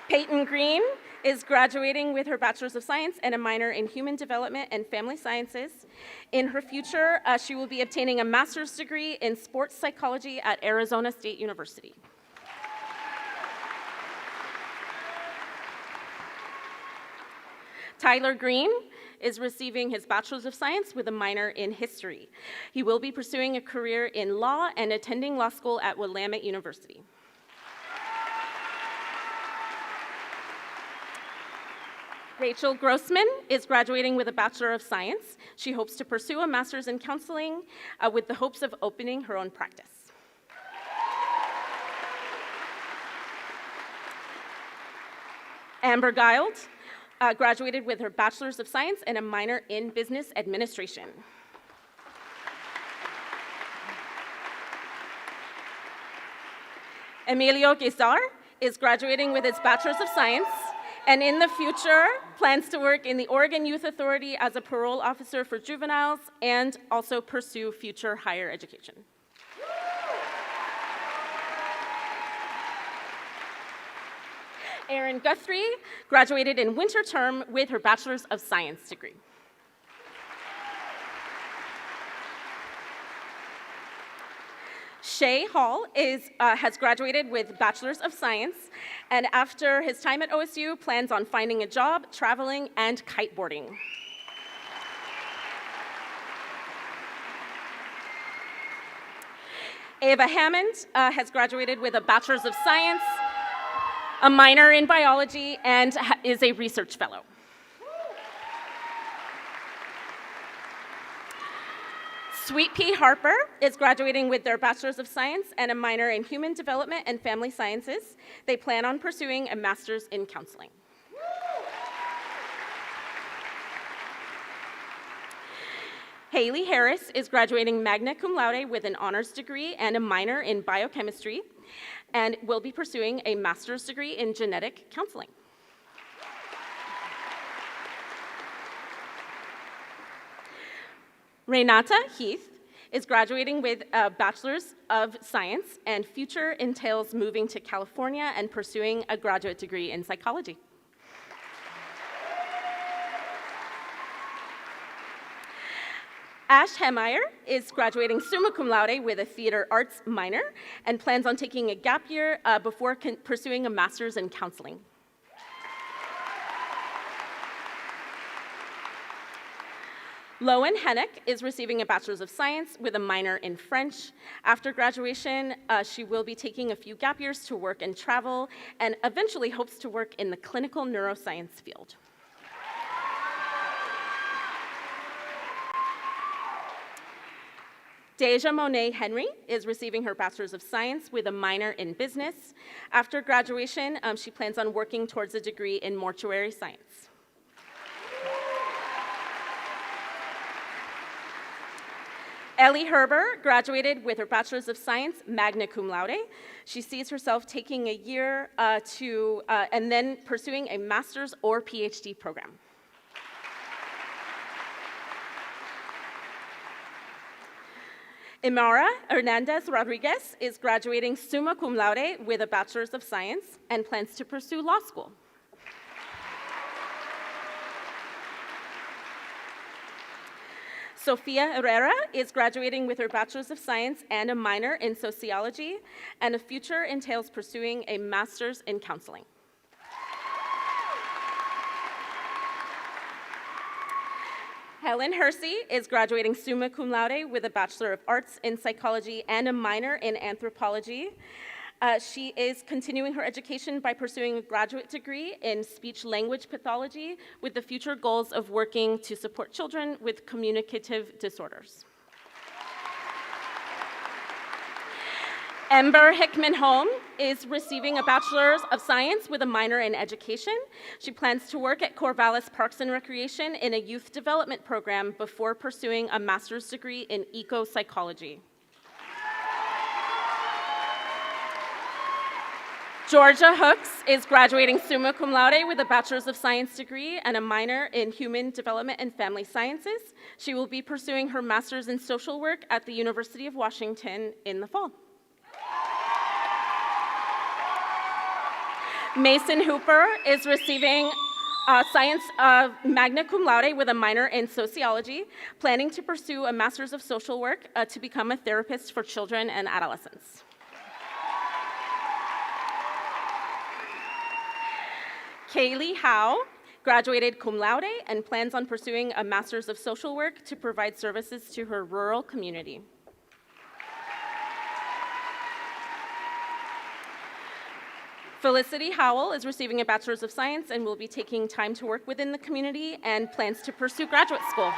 Peyton Green is graduating with her Bachelor's of Science and a minor in Human Development and Family Sciences. In her future, she will be obtaining a master's degree in sports psychology at Arizona State University. Tyler Green is receiving his Bachelor's of Science with a minor in history. He will be pursuing a career in law and attending law school at Willamette University. Rachel Grossman is graduating with a Bachelor of Science. She hopes to pursue a master's in counseling with the hopes of opening her own practice. Amber Gild graduated with her Bachelor's of Science and a minor in Business Administration. Emilio Guizar is graduating with his Bachelor's of Science and in the future plans to work in the Oregon Youth Authority as a parole officer for juveniles and also pursue future higher education. Erin Guthrie graduated in winter term with her Bachelor's of Science degree. Shay Hall has graduated with Bachelor's of Science, and after his time at OSU, plans on finding a job, traveling, and kiteboarding. Ava Hammond has graduated with a Bachelor's of Science, a minor in biology, and is a research fellow. Sweet Pea Harper is graduating with their Bachelor's of Science and a minor in Human Development and Family Sciences. They plan on pursuing a master's in counseling. Haley Harris is graduating magna cum laude with an honors degree and a minor in biochemistry, and will be pursuing a master's degree in genetic counseling. Renata Heath is graduating with a Bachelor's of Science, and future entails moving to California and pursuing a graduate degree in psychology. Ash Hemeyer is graduating summa cum laude with a theater arts minor and plans on taking a gap year before pursuing a master's in counseling. Lowen Hennick is receiving a Bachelor's of Science with a minor in French. After graduation, she will be taking a few gap years to work and travel, and eventually hopes to work in the clinical neuroscience field. Deja Monet Henry is receiving her Bachelor's of Science with a minor in business. After graduation, she plans on working towards a degree in mortuary science. Ellie Herber graduated with her Bachelor's of Science, magna cum laude. She sees herself taking a year and then pursuing a master's or PhD program. Imara Hernandez Rodriguez is graduating summa cum laude with a Bachelor's of Science and plans to pursue law school. Sofia Herrera is graduating with her Bachelor's of Science and a minor in sociology, and a future entails pursuing a master's in counseling. Helen Hersey is graduating summa cum laude with a Bachelor of Arts in Psychology and a minor in Anthropology. She is continuing her education by pursuing a graduate degree in speech-language pathology with the future goals of working to support children with communicative disorders. Ember Hickman Holm is receiving a Bachelor's of Science with a minor in education. She plans to work at Corvallis Parks and Recreation in a youth development program before pursuing a master's degree in eco-psychology. Georgia Hooks is graduating summa cum laude with a Bachelor's of Science degree and a minor in Human Development and Family Sciences. She will be pursuing her master's in social work at the University of Washington in the fall. Mason Hooper is receiving science magna cum laude with a minor in sociology, planning to pursue a master's of social work to become a therapist for children and adolescents. Kaylee Howe graduated cum laude and plans on pursuing a master's of social work to provide services to her rural community. Felicity Howell is receiving a Bachelor's of Science and will be taking time to work within the community and plans to pursue graduate school.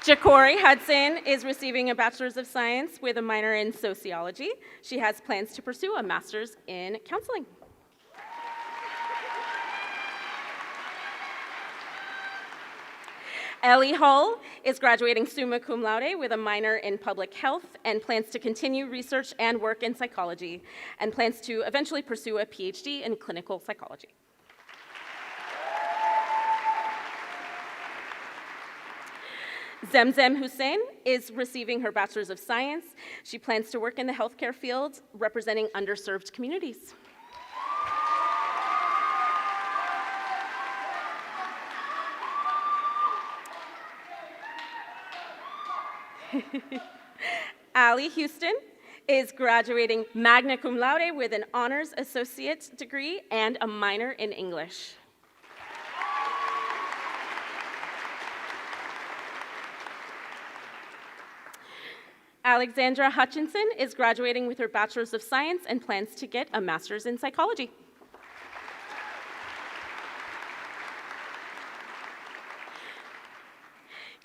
Ja'Cory Hudson is receiving a Bachelor's of Science with a minor in sociology. She has plans to pursue a master's in counseling. Ellie Hull is graduating summa cum laude with a minor in public health and plans to continue research and work in psychology and plans to eventually pursue a PhD in clinical psychology. Zemzem Hussein is receiving her Bachelor's of Science. She plans to work in the healthcare field representing underserved communities. Allie Houston is graduating magna cum laude with an honors associate degree and a minor in English. Alexandra Hutchinson is graduating with her Bachelor's of Science and plans to get a master's in psychology.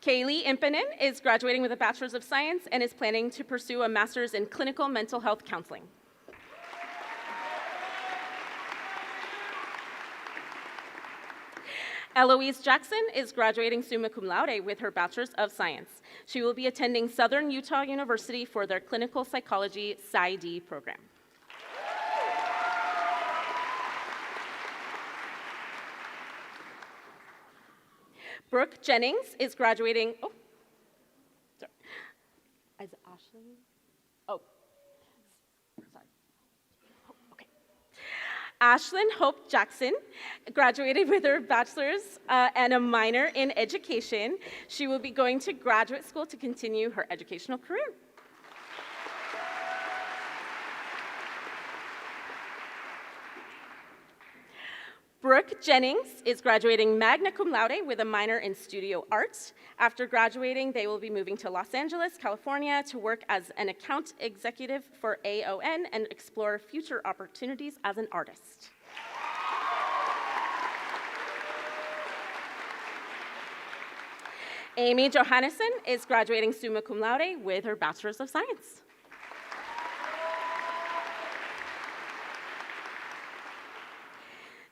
Kaylee Impinen is graduating with a Bachelor's of Science and is planning to pursue a master's in clinical mental health counseling. Eloise Jackson is graduating summa cum laude with her Bachelor's of Science. She will be attending Southern Utah University for their clinical psychology PsyD program. Brooke Jennings is graduating, sorry. Is it Ashley? Oh, sorry. Okay. Ashlyn Hope Jackson graduated with her Bachelor's and a minor in education. She will be going to graduate school to continue her educational career. Brooke Jennings is graduating magna cum laude with a minor in studio arts. After graduating, they will be moving to Los Angeles, California to work as an account executive for AON and explore future opportunities as an artist. Amy Johannesson is graduating summa cum laude with her Bachelor's of Science.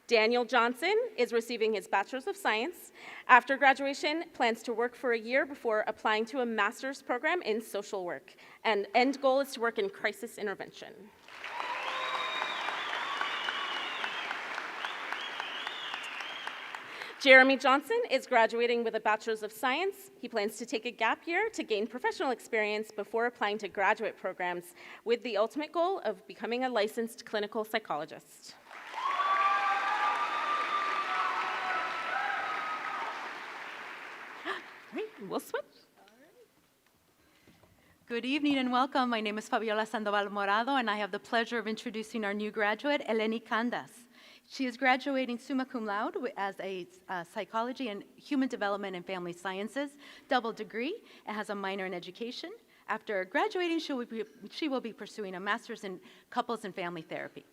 Daniel Johnson is receiving his Bachelor's of Science. After graduation, plans to work for a year before applying to a master's program in social work. And end goal is to work in crisis intervention. Jeremy Johnson is graduating with a Bachelor's of Science. He plans to take a gap year to gain professional experience before applying to graduate programs with the ultimate goal of becoming a licensed clinical psychologist. We'll switch. Good evening and welcome. My name is Fabiola Sandoval Morado, and I have the pleasure of introducing our new graduate, Eleni Candas. She is graduating summa cum laude as a psychology and human development and family sciences double degree and has a minor in education. After graduating, she will be pursuing a master's in couples and family therapy.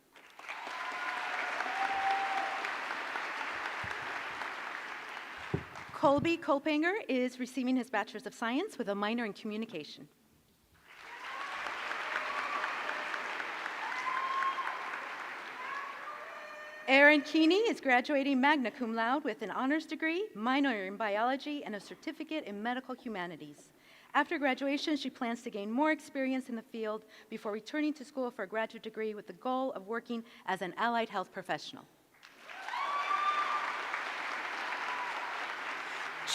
Colby Kolpanger is receiving his Bachelor's of Science with a minor in Communication. Aaron Keeney is graduating magna cum laude with an honors degree, minor in biology, and a certificate in medical humanities. After graduation, she plans to gain more experience in the field before returning to school for a graduate degree with the goal of working as an allied health professional.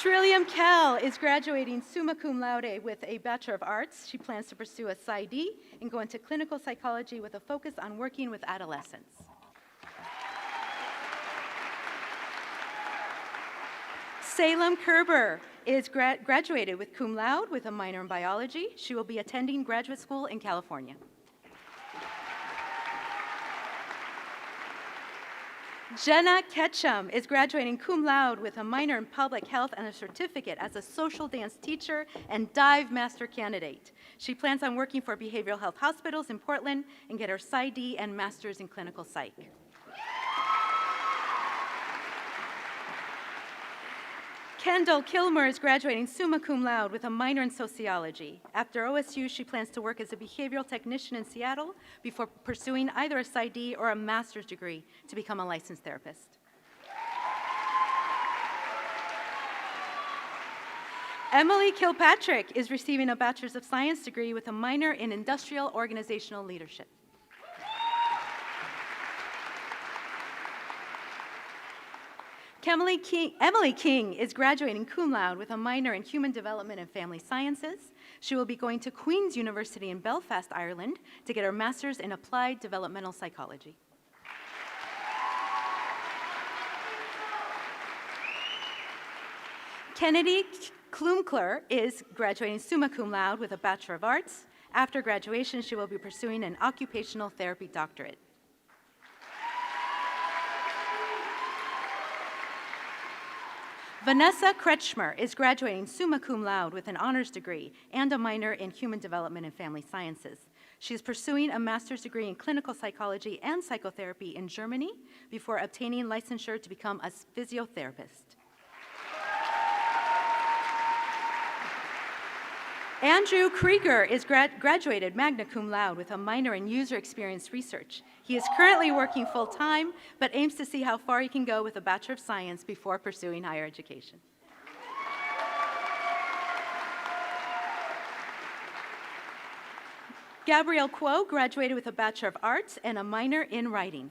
Trillium Kell is graduating summa cum laude with a Bachelor of Arts. She plans to pursue a PsyD and go into clinical psychology with a focus on working with adolescents. Salem Kerber is graduated with cum laude with a minor in biology. She will be attending graduate school in California. Jenna Ketchum is graduating cum laude with a minor in public health and a certificate as a social dance teacher and dive master candidate. She plans on working for behavioral health hospitals in Portland and get her PsyD and master's in clinical psych. Kendall Kilmer is graduating summa cum laude with a minor in sociology. After OSU, she plans to work as a behavioral technician in Seattle before pursuing either a PsyD or a master's degree to become a licensed therapist. Emily Kilpatrick is receiving a Bachelor's of Science degree with a minor in industrial organizational leadership. Emily King is graduating cum laude with a minor in Human Development and Family Sciences. She will be going to Queen's University in Belfast, Ireland, to get her master's in Applied Developmental Psychology. Kennedy Klumkler is graduating summa cum laude with a Bachelor of Arts. After graduation, she will be pursuing an occupational therapy doctorate. Vanessa Kretschmer is graduating summa cum laude with an honors degree and a minor in Human Development and Family Sciences. She is pursuing a master's degree in clinical psychology and psychotherapy in Germany before obtaining licensure to become a physiotherapist. Andrew Krieger is graduated magna cum laude with a minor in user experience research. He is currently working full-time, but aims to see how far he can go with a Bachelor of Science before pursuing higher education. Gabrielle Kuo graduated with a Bachelor of Arts and a minor in writing.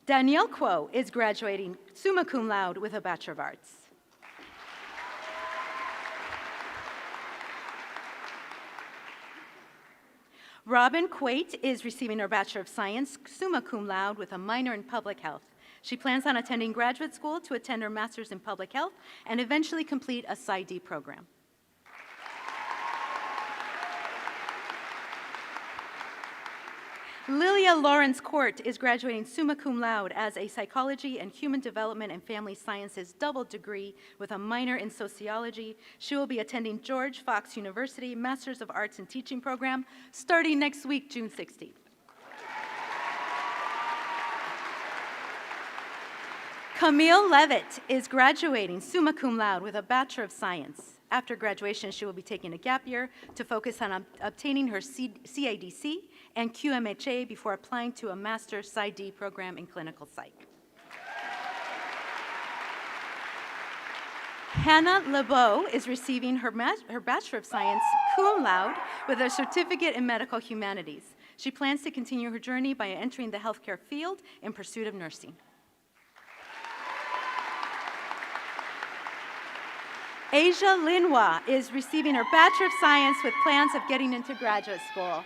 Danielle Kuo is graduating summa cum laude with a Bachelor of Arts. Robin Quate is receiving her Bachelor of Science summa cum laude with a minor in public health. She plans on attending graduate school to attend her master's in public health and eventually complete a PsyD program. Lilia Lawrence Court is graduating summa cum laude as a Psychology and Human Development and Family Sciences double degree with a minor in sociology. She will be attending George Fox University Masters of Arts in Teaching program starting next week, June 16th. Camille Levitt is graduating summa cum laude with a Bachelor of Science. After graduation, she will be taking a gap year to focus on obtaining her CADC and QMHA before applying to a Master's PsyD program in clinical psych. Hannah LeBeau is receiving her Bachelor of Science cum laude with a certificate in medical humanities. She plans to continue her journey by entering the healthcare field in pursuit of nursing. Asia Linhua is receiving her Bachelor of Science with plans of getting into graduate school.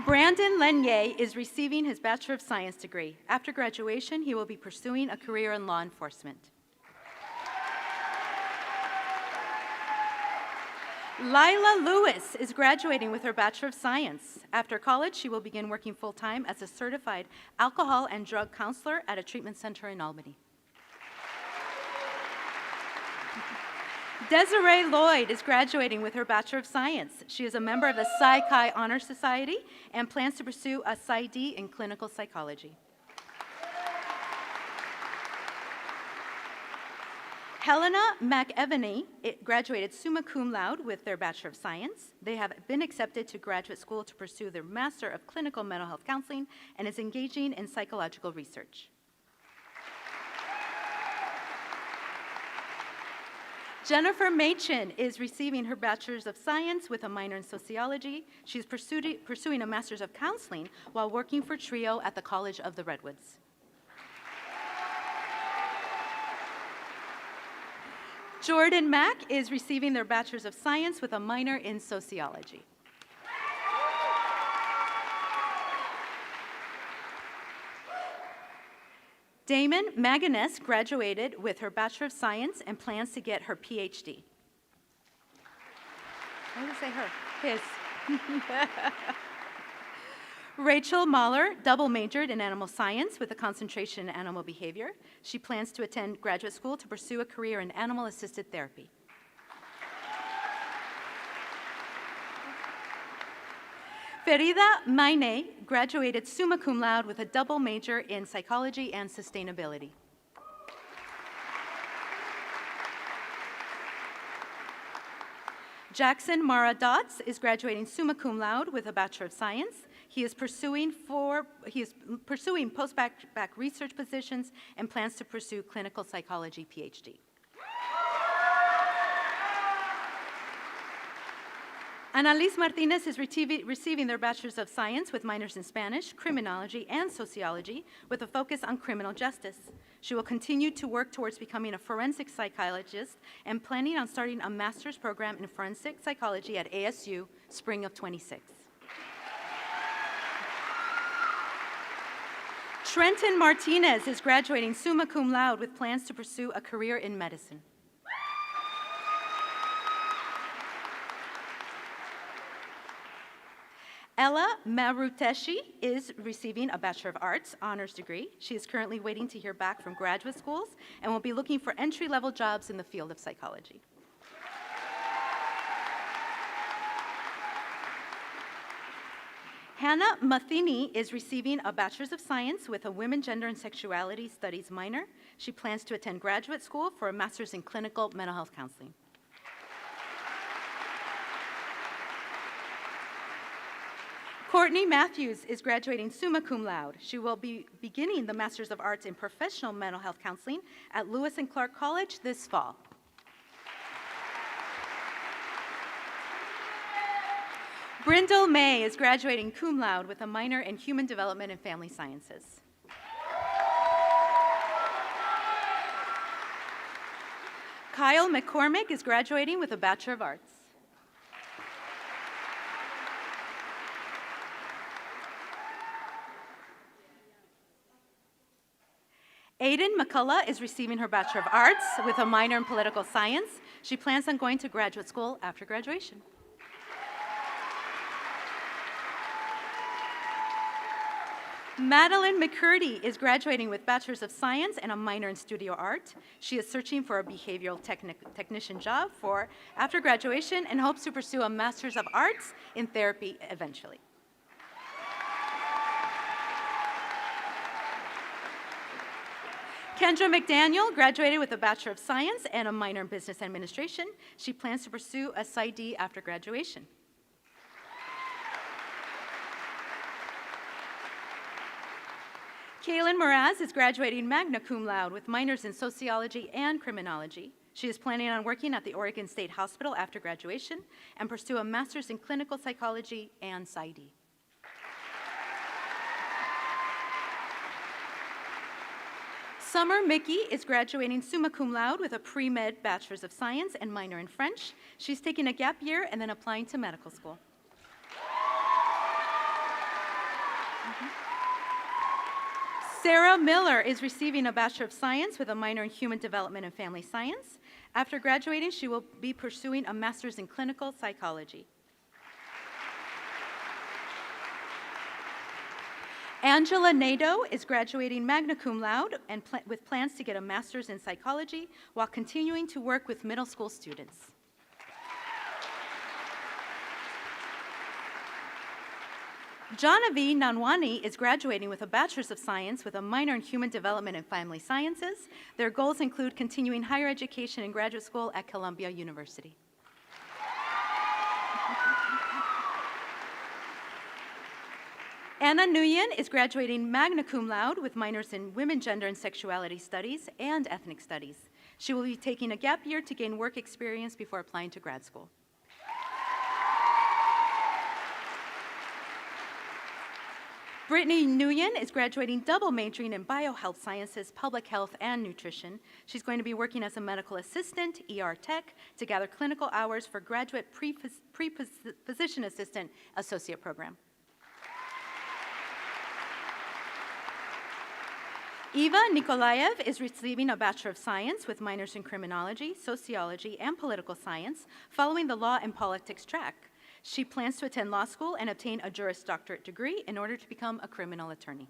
Brandon Lenye is receiving his Bachelor of Science degree. After graduation, he will be pursuing a career in law enforcement. Lila Lewis is graduating with her Bachelor of Science. After college, she will begin working full-time as a certified alcohol and drug counselor at a treatment center in Albany. Desiree Lloyd is graduating with her Bachelor of Science. She is a member of the Psi Chi Honor Society and plans to pursue a Psi D in clinical psychology. Helena McEvany graduated summa cum laude with their Bachelor of Science. They have been accepted to graduate school to pursue their Master of Clinical Mental Health Counseling and is engaging in psychological research. Jennifer Machin is receiving her Bachelor's of Science with a minor in Sociology. She's pursuing a Master's of Counseling while working for TRIO at the College of the Redwoods. Jordan Mack is receiving their Bachelor's of Science with a minor in Sociology. Damon Maganess graduated with her Bachelor of Science and plans to get her PhD. Why did I say her? His. Rachel Mahler double majored in animal science with a concentration in animal behavior. She plans to attend graduate school to pursue a career in animal-assisted therapy. Ferida Maine graduated summa cum laude with a double major in psychology and sustainability. Jackson Mara Dotz is graduating summa cum laude with a Bachelor of Science. He is pursuing post-bac research positions and plans to pursue clinical psychology PhD. Annalise Martinez is receiving their Bachelor's of Science with minors in Spanish, Criminology, and Sociology with a focus on criminal justice. She will continue to work towards becoming a forensic psychologist and planning on starting a master's program in forensic psychology at ASU spring of '26. Trenton Martinez is graduating summa cum laude with plans to pursue a career in medicine. Ella Maruteshi is receiving a Bachelor of Arts honors degree. She is currently waiting to hear back from graduate schools and will be looking for entry-level jobs in the field of psychology. Hannah Matheny is receiving a Bachelor's of Science with a Women, Gender, and Sexuality Studies minor. She plans to attend graduate school for a Master's in Clinical Mental Health Counseling. Courtney Matthews is graduating summa cum laude. She will be beginning the Master's of Arts in Professional Mental Health Counseling at Lewis and Clark College this fall. Brindle May is graduating cum laude with a minor in Human Development and Family Sciences. Kyle McCormick is graduating with a Bachelor of Arts. Aiden McCullough is receiving her Bachelor of Arts with a minor in Political Science. She plans on going to graduate school after graduation. Madeline McCurdy is graduating with Bachelor's of Science and a minor in Studio Art. She is searching for a behavioral technician job after graduation and hopes to pursue a Master's of Arts in Therapy eventually. Kendra McDaniel graduated with a Bachelor of Science and a minor in Business Administration. She plans to pursue a PsyD after graduation. Kaylin Moraz is graduating magna cum laude with minors in Sociology and Criminology. She is planning on working at the Oregon State Hospital after graduation and pursue a Master's in Clinical Psychology and PsyD. Summer Mickey is graduating summa cum laude with a pre-med Bachelor's of Science and minor in French. She's taking a gap year and then applying to medical school. Sarah Miller is receiving a Bachelor of Science with a minor in Human Development and Family Science. After graduating, she will be pursuing a Master's in Clinical Psychology. Angela Nadeau is graduating magna cum laude and with plans to get a master's in psychology while continuing to work with middle school students. Janavi Nanwani is graduating with a Bachelor's of Science with a minor in Human Development and Family Sciences. Their goals include continuing higher education and graduate school at Columbia University. Anna Nguyen is graduating magna cum laude with minors in Women, Gender, and Sexuality Studies and Ethnic Studies. She will be taking a gap year to gain work experience before applying to grad school. Brittany Nguyen is graduating double majoring in biohealth sciences, public health, and nutrition. She's going to be working as a medical assistant, ER tech, to gather clinical hours for graduate pre-physician assistant associate program. Eva Nikolaev is receiving a Bachelor of Science with minors in criminology, sociology, and political science, following the law and politics track. She plans to attend law school and obtain a Juris Doctorate degree in order to become a criminal attorney.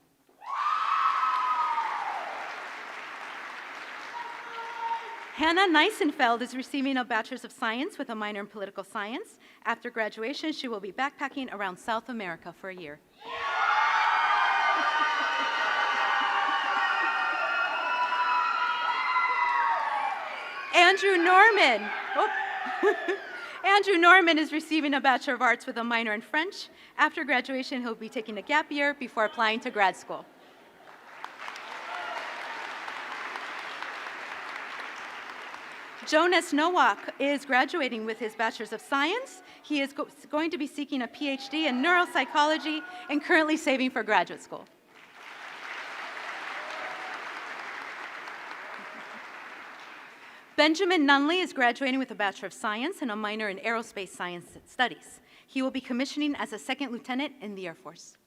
Hannah Neisenfeld is receiving a Bachelor's of Science with a minor in political science. After graduation, she will be backpacking around South America for a year. Andrew Norman. Andrew Norman is receiving a Bachelor of Arts with a minor in French. After graduation, he'll be taking a gap year before applying to grad school. Jonas Nowak is graduating with his Bachelor's of Science. He is going to be seeking a PhD in neuropsychology and currently saving for graduate school. Benjamin Nunley is graduating with a Bachelor of Science and a minor in Aerospace Science Studies. He will be commissioning as a second lieutenant in the Air Force.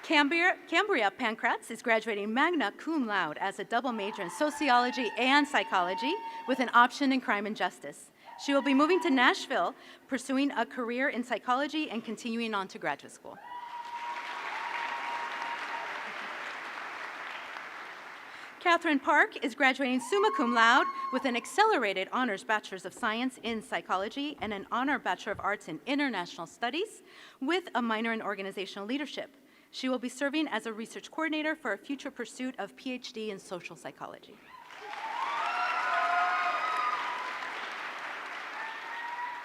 Cambria Pankratz is graduating magna cum laude as a double major in sociology and psychology with an option in crime and justice. She will be moving to Nashville, pursuing a career in psychology and continuing on to graduate school. Catherine Park is graduating summa cum laude with an accelerated honors Bachelor's of Science in Psychology and an honor Bachelor of Arts in International Studies with a minor in Organizational Leadership. She will be serving as a research coordinator for a future pursuit of PhD in social psychology.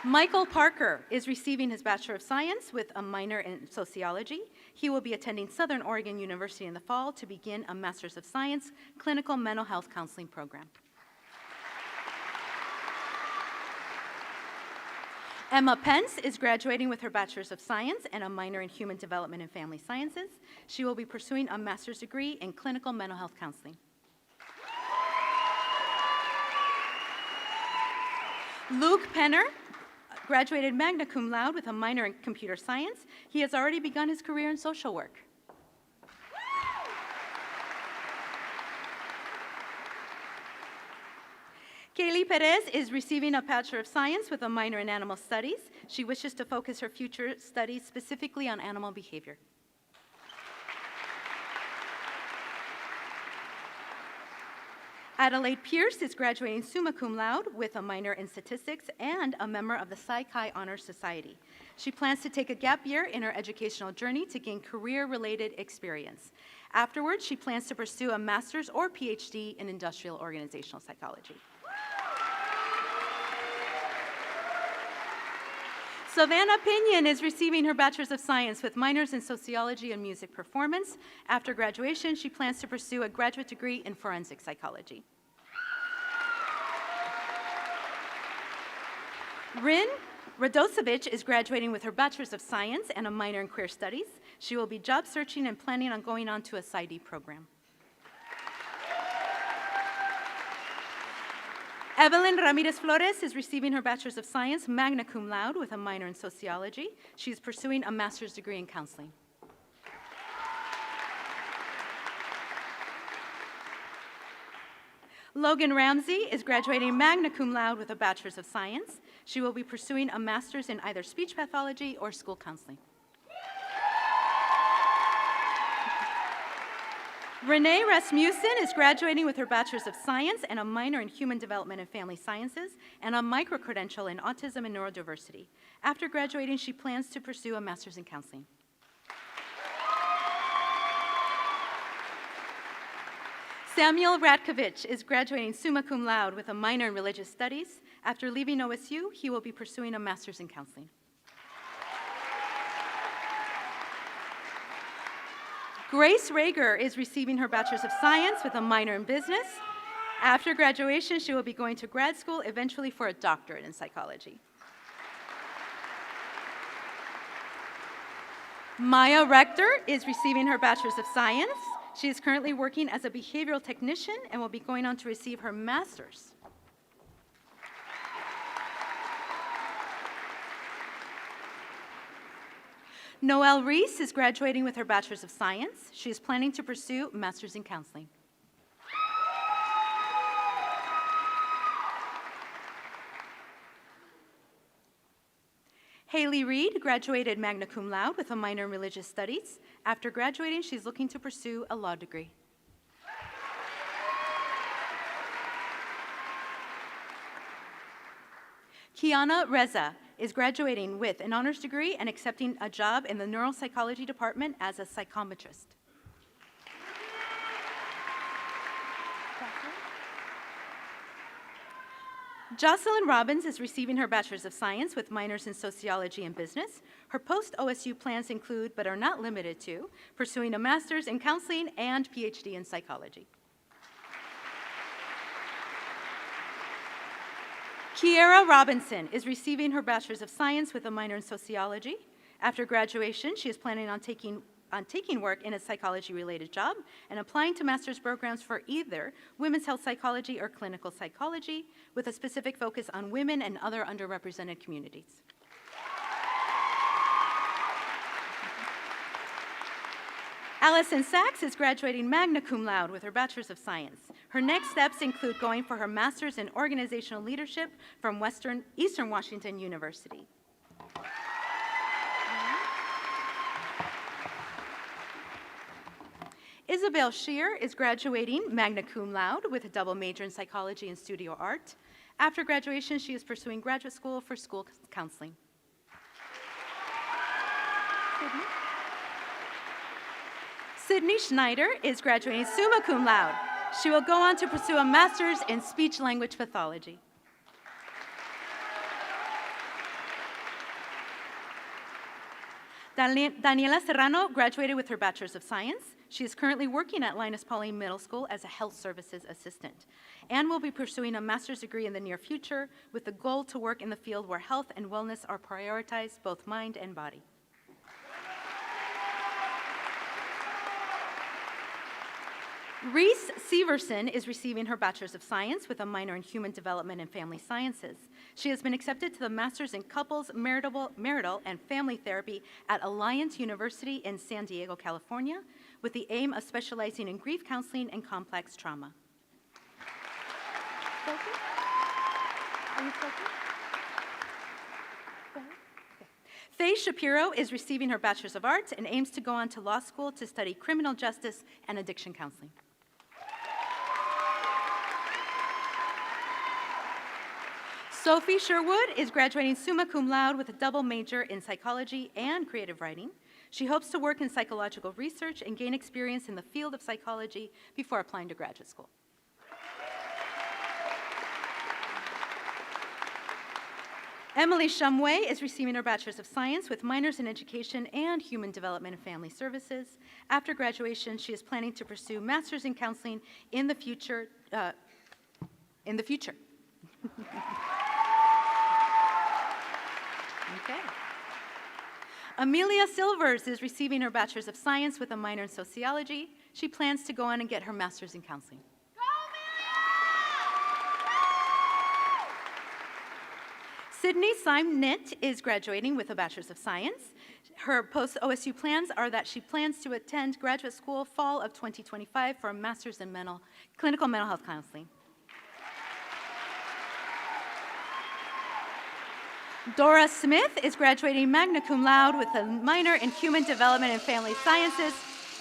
Michael Parker is receiving his Bachelor of Science with a minor in sociology. He will be attending Southern Oregon University in the fall to begin a Master's of Science clinical mental health counseling program. Emma Pence is graduating with her Bachelor's of Science and a minor in Human Development and Family Sciences. She will be pursuing a master's degree in clinical mental health counseling. Luke Penner graduated magna cum laude with a minor in computer science. He has already begun his career in social work. Kaylee Perez is receiving a Bachelor of Science with a minor in Animal Studies. She wishes to focus her future studies specifically on animal behavior. Adelaide Pierce is graduating summa cum laude with a minor in statistics and a member of the Psi Chi Honor Society. She plans to take a gap year in her educational journey to gain career-related experience. Afterwards, she plans to pursue a master's or PhD in industrial organizational psychology. Savannah Pinion is receiving her Bachelor's of Science with minors in sociology and music performance. After graduation, she plans to pursue a graduate degree in forensic psychology. Rin Radosevich is graduating with her Bachelor's of Science and a minor in queer studies. She will be job searching and planning on going on to a PsyD program. Evelyn Ramirez Flores is receiving her Bachelor's of Science magna cum laude with a minor in sociology. She is pursuing a master's degree in counseling. Logan Ramsey is graduating magna cum laude with a Bachelor's of Science. She will be pursuing a master's in either speech pathology or school counseling. Renee Rasmussen is graduating with her Bachelor's of Science and a minor in Human Development and Family Sciences and a micro-credential in Autism and Neurodiversity. After graduating, she plans to pursue a master's in counseling. Samuel Ratkovich is graduating summa cum laude with a minor in Religious Studies. After leaving OSU, he will be pursuing a master's in counseling. Grace Rager is receiving her Bachelor's of Science with a minor in Business. After graduation, she will be going to grad school, eventually for a doctorate in psychology. Maya Rector is receiving her Bachelor's of Science. She is currently working as a behavioral technician and will be going on to receive her master's. Noelle Reese is graduating with her Bachelor's of Science. She is planning to pursue Master's in Counseling. Haley Reed graduated magna cum laude with a minor in Religious Studies. After graduating, she's looking to pursue a law degree. Kiana Reza is graduating with an honors degree and accepting a job in the neuropsychology department as a psychometrist. Jocelyn Robbins is receiving her Bachelor's of Science with minors in Sociology and Business. Her post-OSU plans include, but are not limited to, pursuing a Master's in Counseling and PhD in Psychology. Kiera Robinson is receiving her Bachelor's of Science with a minor in Sociology. After graduation, she is planning on taking work in a psychology-related job and applying to master's programs for either women's health psychology or clinical psychology, with a specific focus on women and other underrepresented communities. Allison Sachs is graduating magna cum laude with her Bachelor's of Science. Her next steps include going for her Master's in Organizational Leadership from Eastern Washington University. Isabel Shear is graduating magna cum laude with a double major in psychology and studio art. After graduation, she is pursuing graduate school for school counseling. Sydney Schneider is graduating summa cum laude. She will go on to pursue a master's in speech-language pathology. Daniela Serrano graduated with her Bachelor's of Science. She is currently working at Linus Pauling Middle School as a health services assistant and will be pursuing a master's degree in the near future with the goal to work in the field where health and wellness are prioritized, both mind and body. Reese Severson is receiving her Bachelor's of Science with a minor in Human Development and Family Sciences. She has been accepted to the Master's in Couples, Marital, and Family Therapy at Alliance University in San Diego, California, with the aim of specializing in grief counseling and complex trauma. Sophie? Are you Sophie? Go ahead. Okay. Faye Shapiro is receiving her Bachelor's of Arts and aims to go on to law school to study criminal justice and addiction counseling. Sophie Sherwood is graduating summa cum laude with a double major in psychology and creative writing. She hopes to work in psychological research and gain experience in the field of psychology before applying to graduate school. Emily Shumway is receiving her Bachelor's of Science with minors in Education and Human Development and Family Services. After graduation, she is planning to pursue Master's in Counseling in the future. Okay. Amelia Silvers is receiving her Bachelor's of Science with a minor in Sociology. She plans to go on and get her Master's in Counseling. Sydney Simnett is graduating with a Bachelor's of Science. Her post-OSU plans are that she plans to attend graduate school fall of 2025 for a Master's in Clinical Mental Health Counseling. Dora Smith is graduating magna cum laude with a minor in Human Development and Family Sciences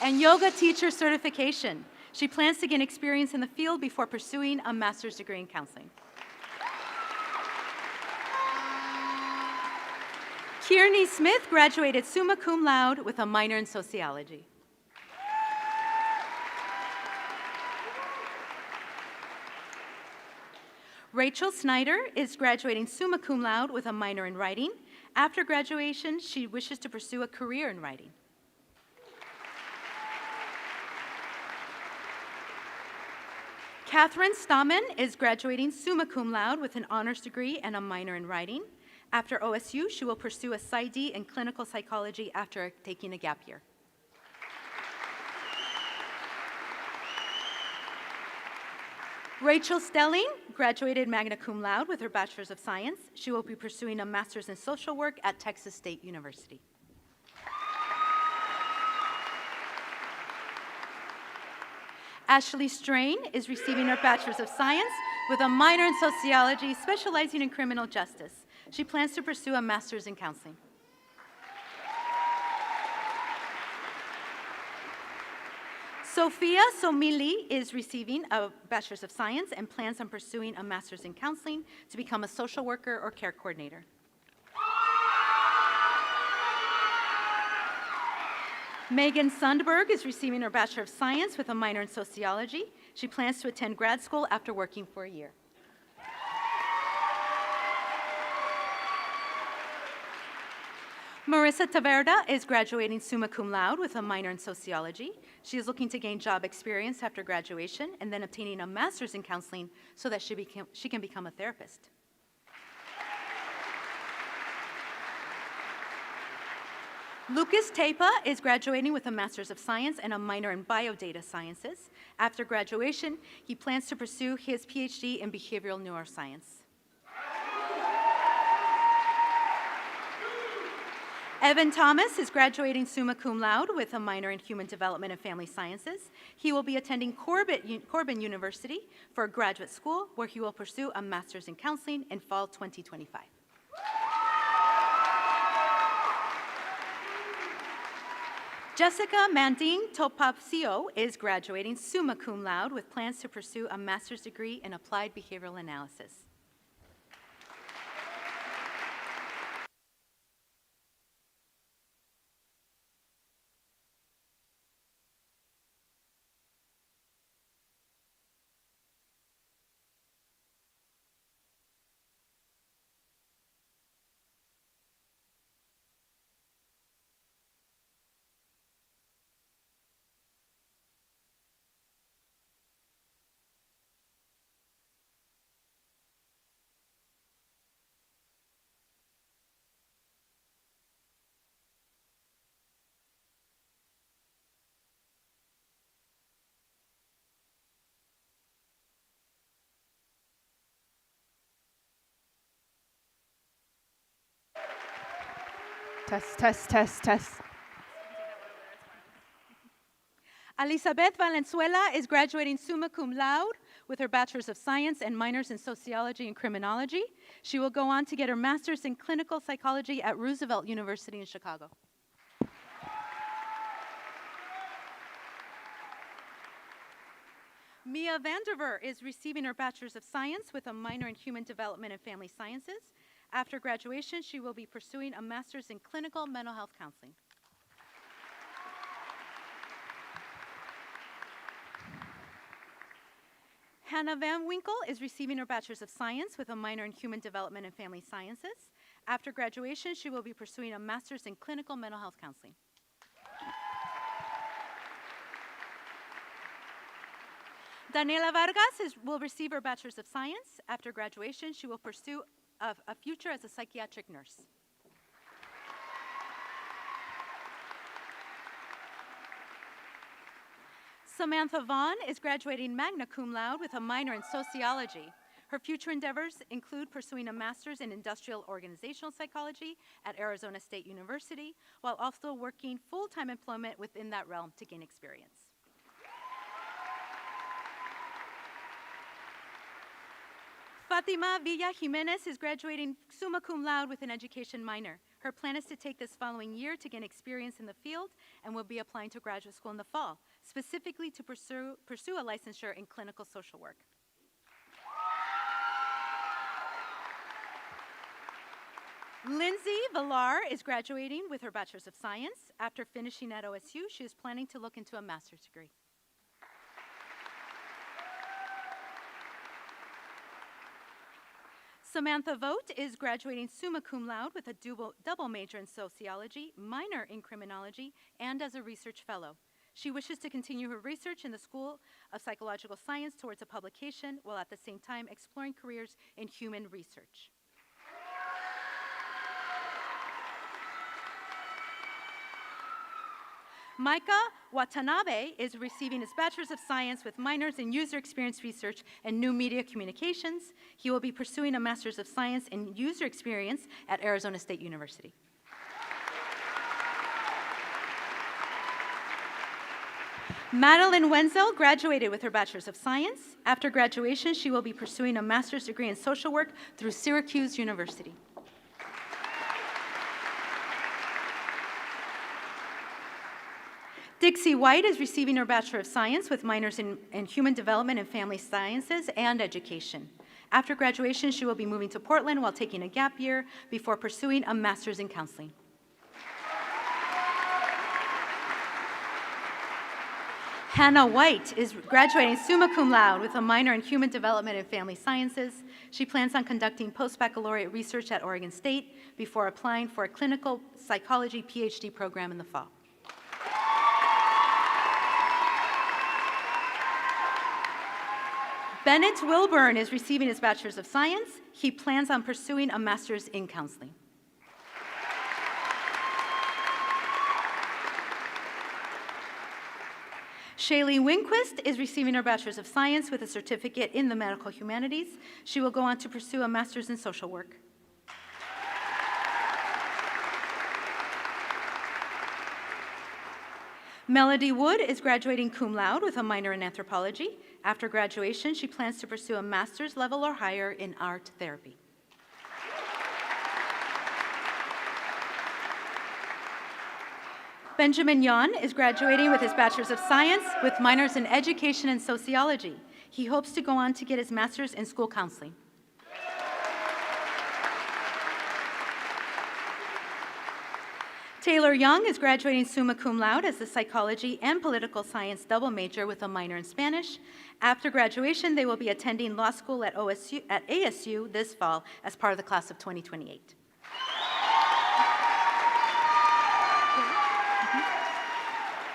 and yoga teacher certification. She plans to gain experience in the field before pursuing a master's degree in counseling. Kearney Smith graduated summa cum laude with a minor in sociology. Rachel Snyder is graduating summa cum laude with a minor in writing. After graduation, she wishes to pursue a career in writing. Catherine Stammen is graduating summa cum laude with an honors degree and a minor in writing. After OSU, she will pursue a PsyD in clinical psychology after taking a gap year. Rachel Stelling graduated magna cum laude with her Bachelor's of Science. She will be pursuing a Master's in Social Work at Texas State University. Ashley Strain is receiving her Bachelor's of Science with a minor in Sociology, specializing in criminal justice. She plans to pursue a Master's in Counseling. Sophia Somili is receiving a Bachelor's of Science and plans on pursuing a Master's in Counseling to become a social worker or care coordinator. Megan Sundberg is receiving her Bachelor of Science with a minor in Sociology. She plans to attend grad school after working for a year. Marissa Taverda is graduating summa cum laude with a minor in Sociology. She is looking to gain job experience after graduation and then obtaining a Master's in Counseling so that she can become a therapist. Lucas Tepa is graduating with a Master's of Science and a minor in Biodata Sciences. After graduation, he plans to pursue his PhD in behavioral neuroscience. Evan Thomas is graduating summa cum laude with a minor in Human Development and Family Sciences. He will be attending Corbin University for graduate school, where he will pursue a Master's in Counseling in fall 2025. Jessica Manding Topapsio is graduating summa cum laude with plans to pursue a master's degree in applied behavioral analysis. Test, test, test, test. Elizabeth Valenzuela is graduating summa cum laude with her Bachelor's of Science and minors in Sociology and Criminology. She will go on to get her Master's in Clinical Psychology at Roosevelt University in Chicago. Mia Vanderver is receiving her Bachelor's of Science with a minor in Human Development and Family Sciences. After graduation, she will be pursuing a Master's in Clinical Mental Health Counseling. Hannah Van Winkle is receiving her Bachelor's of Science with a minor in Human Development and Family Sciences. After graduation, she will be pursuing a Master's in Clinical Mental Health Counseling. Daniela Vargas will receive her Bachelor's of Science. After graduation, she will pursue a future as a psychiatric nurse. Samantha Vaughn is graduating magna cum laude with a minor in sociology. Her future endeavors include pursuing a master's in industrial organizational psychology at Arizona State University, while also working full-time employment within that realm to gain experience. Fatima Villa Jimenez is graduating summa cum laude with an education minor. Her plan is to take this following year to gain experience in the field and will be applying to graduate school in the fall, specifically to pursue a licensure in clinical social work. Lindsay Villar is graduating with her Bachelor's of Science. After finishing at OSU, she is planning to look into a master's degree. Samantha Vogt is graduating summa cum laude with a double major in sociology, minor in criminology, and as a research fellow. She wishes to continue her research in the School of Psychological Science towards a publication, while at the same time exploring careers in human research. Micah Watanabe is receiving his Bachelor's of Science with minors in User Experience Research and New Media Communications. He will be pursuing a Master's of Science in User Experience at Arizona State University. Madeline Wenzel graduated with her Bachelor's of Science. After graduation, she will be pursuing a master's degree in social work through Syracuse University. Dixie White is receiving her Bachelor of Science with minors in Human Development and Family Sciences and Education. After graduation, she will be moving to Portland while taking a gap year before pursuing a master's in counseling. Hannah White is graduating summa cum laude with a minor in Human Development and Family Sciences. She plans on conducting post-baccalaureate research at Oregon State before applying for a clinical psychology PhD program in the fall. Bennett Wilburn is receiving his Bachelor's of Science. He plans on pursuing a Master's in Counseling. Shaylee Winquist is receiving her Bachelor's of Science with a certificate in the Medical Humanities. She will go on to pursue a Master's in Social Work. Melody Wood is graduating cum laude with a minor in anthropology. After graduation, she plans to pursue a master's level or higher in art therapy. Benjamin Yan is graduating with his Bachelor's of Science with minors in education and sociology. He hopes to go on to get his master's in school counseling. Taylor Young is graduating summa cum laude as a psychology and political science double major with a minor in Spanish. After graduation, they will be attending law school at ASU this fall as part of the class of 2028.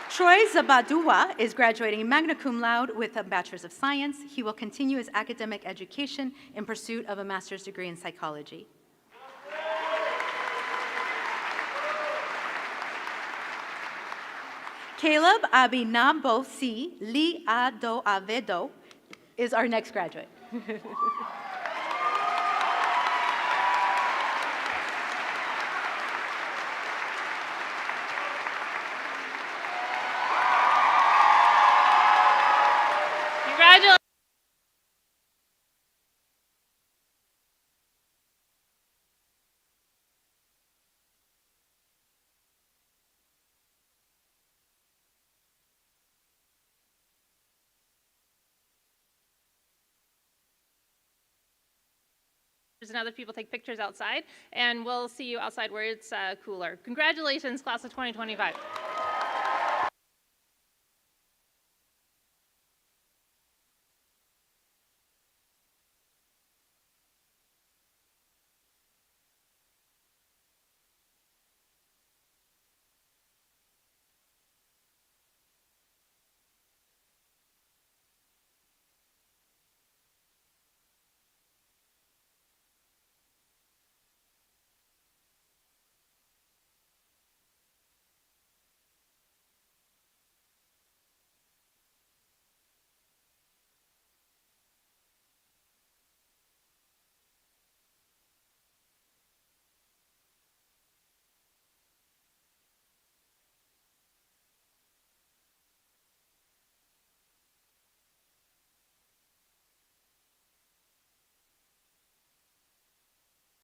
Troy Zabadua is graduating magna cum laude with a Bachelor's of Science. He will continue his academic education in pursuit of a master's degree in psychology. Caleb Abinabosi Liado Avedo is our next graduate. Congratulations. And other people take pictures outside, and we'll see you outside where it's cooler. Congratulations, class of 2025.